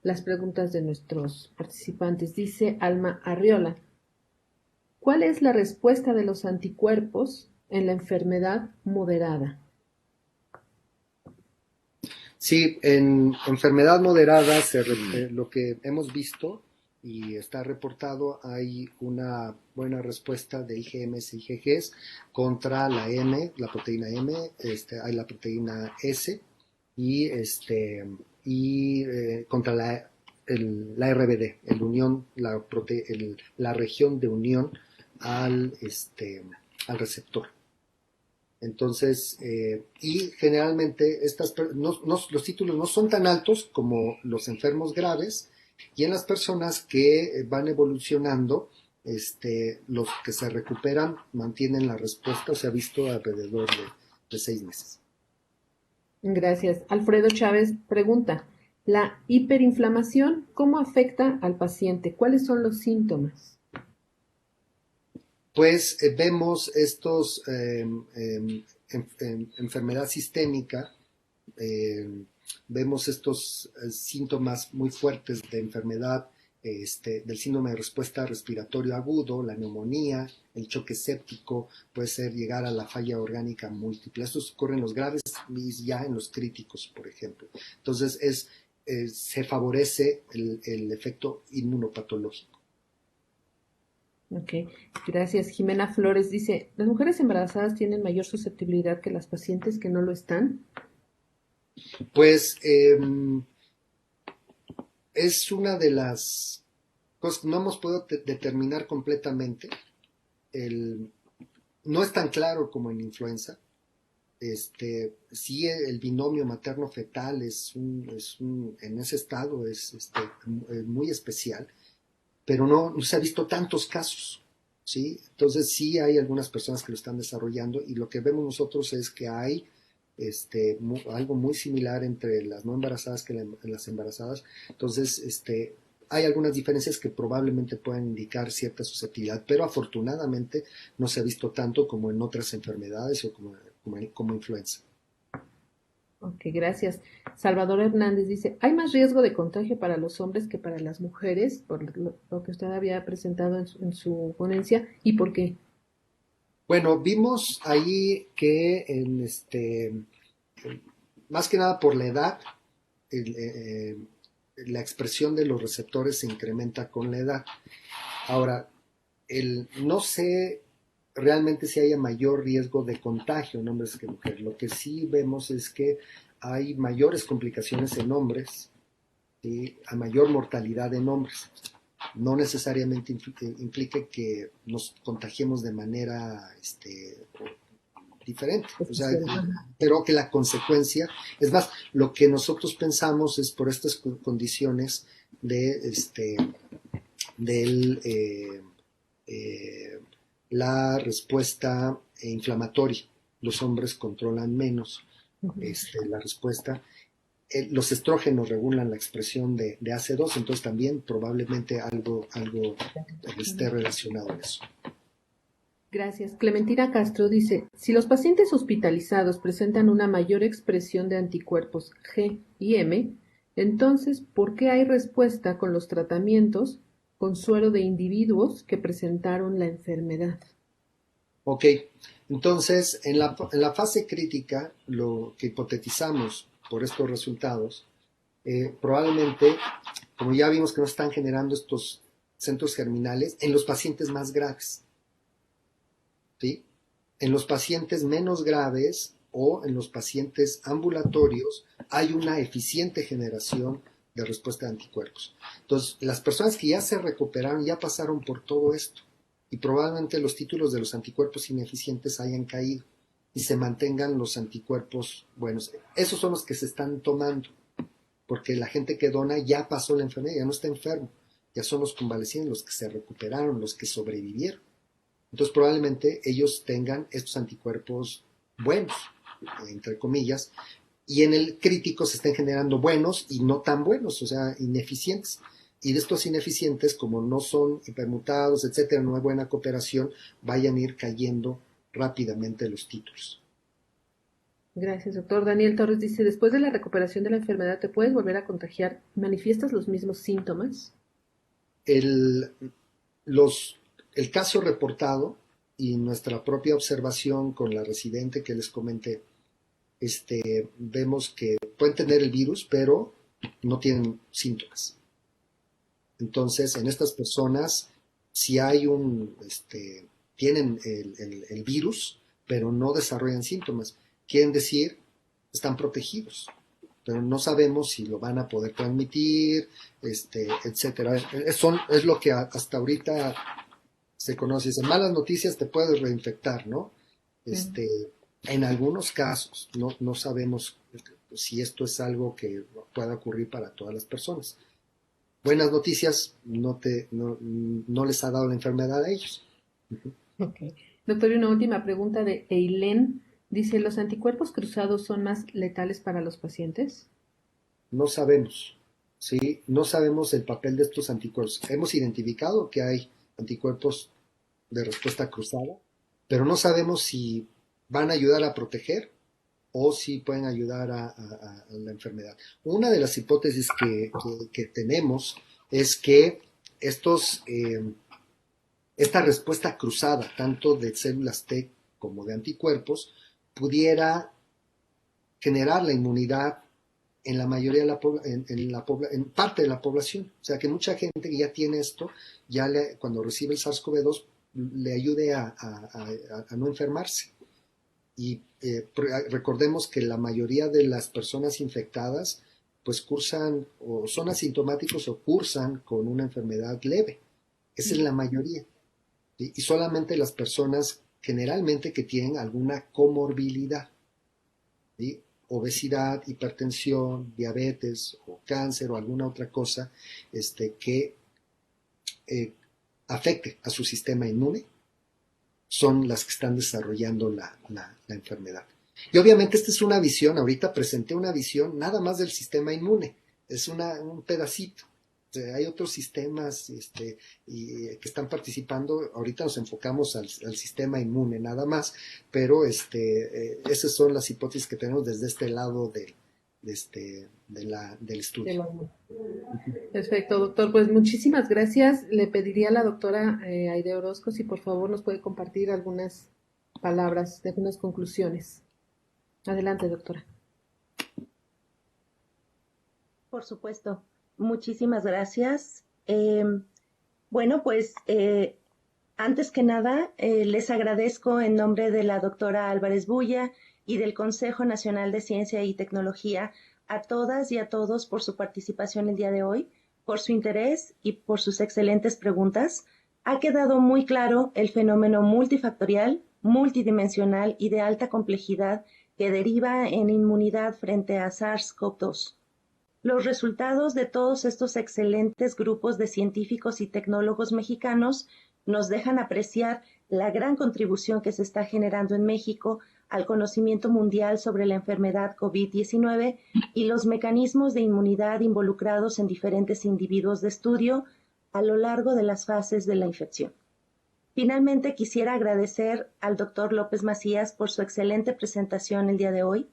las preguntas de nuestros participantes. Dice Alma Arriola: ¿cuál es la respuesta de los anticuerpos en la enfermedad moderada? Sí, en enfermedad moderada, lo que hemos visto y está reportado, hay una buena respuesta de IgMs y IgGs contra la proteína M, hay la proteína S y contra la RBD, la región de unión al receptor. Entonces, y generalmente los títulos no son tan altos como los enfermos graves, y en las personas que van evolucionando, los que se recuperan mantienen la respuesta, se ha visto alrededor de 6 meses. Gracias. Alfredo Chávez pregunta: ¿la hiperinflamación cómo afecta al paciente? ¿Cuáles son los síntomas? pues vemos estos enfermedad sistémica, vemos estos síntomas muy fuertes de enfermedad del síndrome de respuesta respiratorio agudo, la neumonía, el choque séptico, puede ser llegar a la falla orgánica múltiple. Estos ocurren en los graves y ya en los críticos, por ejemplo. Entonces se favorece el efecto inmunopatológico. Ok, gracias. Jimena Flores dice, ¿las mujeres embarazadas tienen mayor susceptibilidad que las pacientes que no lo están? Pues es una de las cosas que no hemos podido determinar completamente. No es tan claro como en influenza. Sí, el binomio materno-fetal en ese estado es muy especial, pero no se ha visto tantos casos, ¿sí? Entonces sí hay algunas personas que lo están desarrollando y lo que vemos nosotros es que hay algo muy similar entre las no embarazadas que las embarazadas. Entonces, hay algunas diferencias que probablemente puedan indicar cierta susceptibilidad, pero afortunadamente no se ha visto tanto como en otras enfermedades o como influenza. Ok, gracias. Salvador Hernández dice, ¿hay más riesgo de contagio para los hombres que para las mujeres? Por lo que usted había presentado en su ponencia. ¿Y por qué? Bueno, vimos ahí que más que nada por la edad, la expresión de los receptores se incrementa con la edad. Ahora, no sé realmente si haya mayor riesgo de contagio en hombres que mujeres. Lo que sí vemos es que hay mayores complicaciones en hombres, ¿sí? A mayor mortalidad en hombres. No necesariamente implique que nos contagiemos de manera diferente, o sea, pero que la consecuencia, es más, lo que nosotros pensamos es por estas condiciones la respuesta inflamatoria. Los hombres controlan menos la respuesta. Los estrógenos regulan la expresión de AC2, entonces también probablemente algo esté relacionado a eso. Gracias. Clementina Castro dice, si los pacientes hospitalizados presentan una mayor expresión de anticuerpos G y M, entonces, ¿por qué hay respuesta con los tratamientos con suero de individuos que presentaron la enfermedad? Ok, entonces en la fase crítica, lo que hipotetizamos por estos resultados, probablemente, como ya vimos que no están generando estos centros germinales, en los pacientes más graves. ¿Sí? En los pacientes menos graves o en los pacientes ambulatorios hay una eficiente generación de respuesta de anticuerpos. Entonces, las personas que ya se recuperaron ya pasaron por todo esto y probablemente los títulos de los anticuerpos ineficientes hayan caído y se mantengan los anticuerpos buenos. Esos son los que se están tomando, porque la gente que dona ya pasó la enfermedad, ya no está enfermo, ya son los convalecientes, los que se recuperaron, los que sobrevivieron. Entonces probablemente ellos tengan estos anticuerpos buenos, entre comillas, y en el crítico se estén generando buenos y no tan buenos, o sea, ineficientes. Y de estos ineficientes, como no son hipermutados, etcétera, no hay buena cooperación, vayan a ir cayendo rápidamente los títulos. Gracias, doctor. Daniel Torres dice, después de la recuperación de la enfermedad, ¿te puedes volver a contagiar? ¿Manifiestas los mismos síntomas? El caso reportado y nuestra propia observación con la residente que les comenté, vemos que pueden tener el virus, pero no tienen síntomas. Entonces, en estas personas, si hay tienen el virus, pero no desarrollan síntomas, quieren decir, están protegidos, pero no sabemos si lo van a poder transmitir, etcétera. Es lo que hasta ahorita se conoce. En malas noticias te puedes reinfectar, ¿no? En algunos casos, no sabemos si esto es algo que pueda ocurrir para todas las personas. Buenas noticias, no les ha dado la enfermedad a ellos. Okay. Doctor, y una última pregunta de Eileen. Dice, ¿los anticuerpos cruzados son más letales para los pacientes? No sabemos, ¿sí? No sabemos el papel de estos anticuerpos. Hemos identificado que hay anticuerpos de respuesta cruzada, pero no sabemos si van a ayudar a proteger o si pueden ayudar a la enfermedad. Una de las hipótesis que tenemos es que esta respuesta cruzada, tanto de células T como de anticuerpos, pudiera generar la inmunidad en la mayoría de en parte de la población. O sea, que mucha gente que ya tiene esto, cuando recibe el SARS-CoV-2, le ayude a no enfermarse. Y recordemos que la mayoría de las personas infectadas pues cursan o son asintomáticos o cursan con una enfermedad leve. Esa es la mayoría. ¿Sí? Y solamente las personas generalmente que tienen alguna comorbilidad, ¿sí? Obesidad, hipertensión, diabetes o cáncer o alguna otra cosa que afecte a su sistema inmune, son las que están desarrollando la enfermedad. Y obviamente esta es una visión, ahorita presenté una visión nada más del sistema inmune, es un pedacito. O sea, hay otros sistemas que están participando, ahorita nos enfocamos al sistema inmune nada más, pero esas son las hipótesis que tenemos desde este lado del estudio. Perfecto, doctor. Pues muchísimas gracias. Le pediría a la doctora Aide Orozco si por favor nos puede compartir algunas palabras, algunas conclusiones. Adelante, doctora. Por supuesto. Muchísimas gracias. Bueno, pues antes que nada, les agradezco en nombre de la doctora Álvarez Bulla y del Consejo Nacional de Ciencia y Tecnología a todas y a todos por su participación el día de hoy, por su interés y por sus excelentes preguntas. Ha quedado muy claro el fenómeno multifactorial, multidimensional y de alta complejidad que deriva en inmunidad frente a SARS-CoV-2. Los resultados de todos estos excelentes grupos de científicos y tecnólogos mexicanos nos dejan apreciar la gran contribución que se está generando en México al conocimiento mundial sobre la enfermedad COVID-19 y los mecanismos de inmunidad involucrados en diferentes individuos de estudio a lo largo de las fases de la infección. Finalmente, quisiera agradecer al doctor López Macías por su excelente presentación el día de hoy,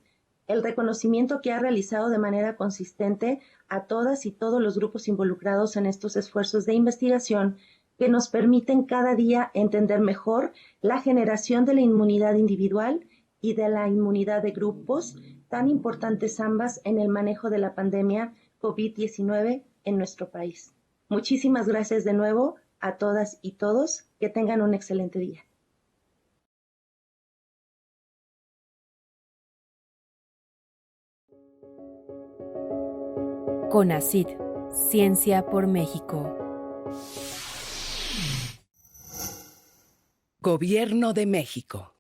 el reconocimiento que ha realizado de manera consistente a todas y todos los grupos involucrados en estos esfuerzos de investigación que nos permiten cada día entender mejor la generación de la inmunidad individual y de la inmunidad de grupos, tan importantes ambas en el manejo de la pandemia COVID-19 en nuestro país. Muchísimas gracias de nuevo a todas y todos. Que tengan un excelente día. CONACYT, Ciencia por México. Gobierno de México.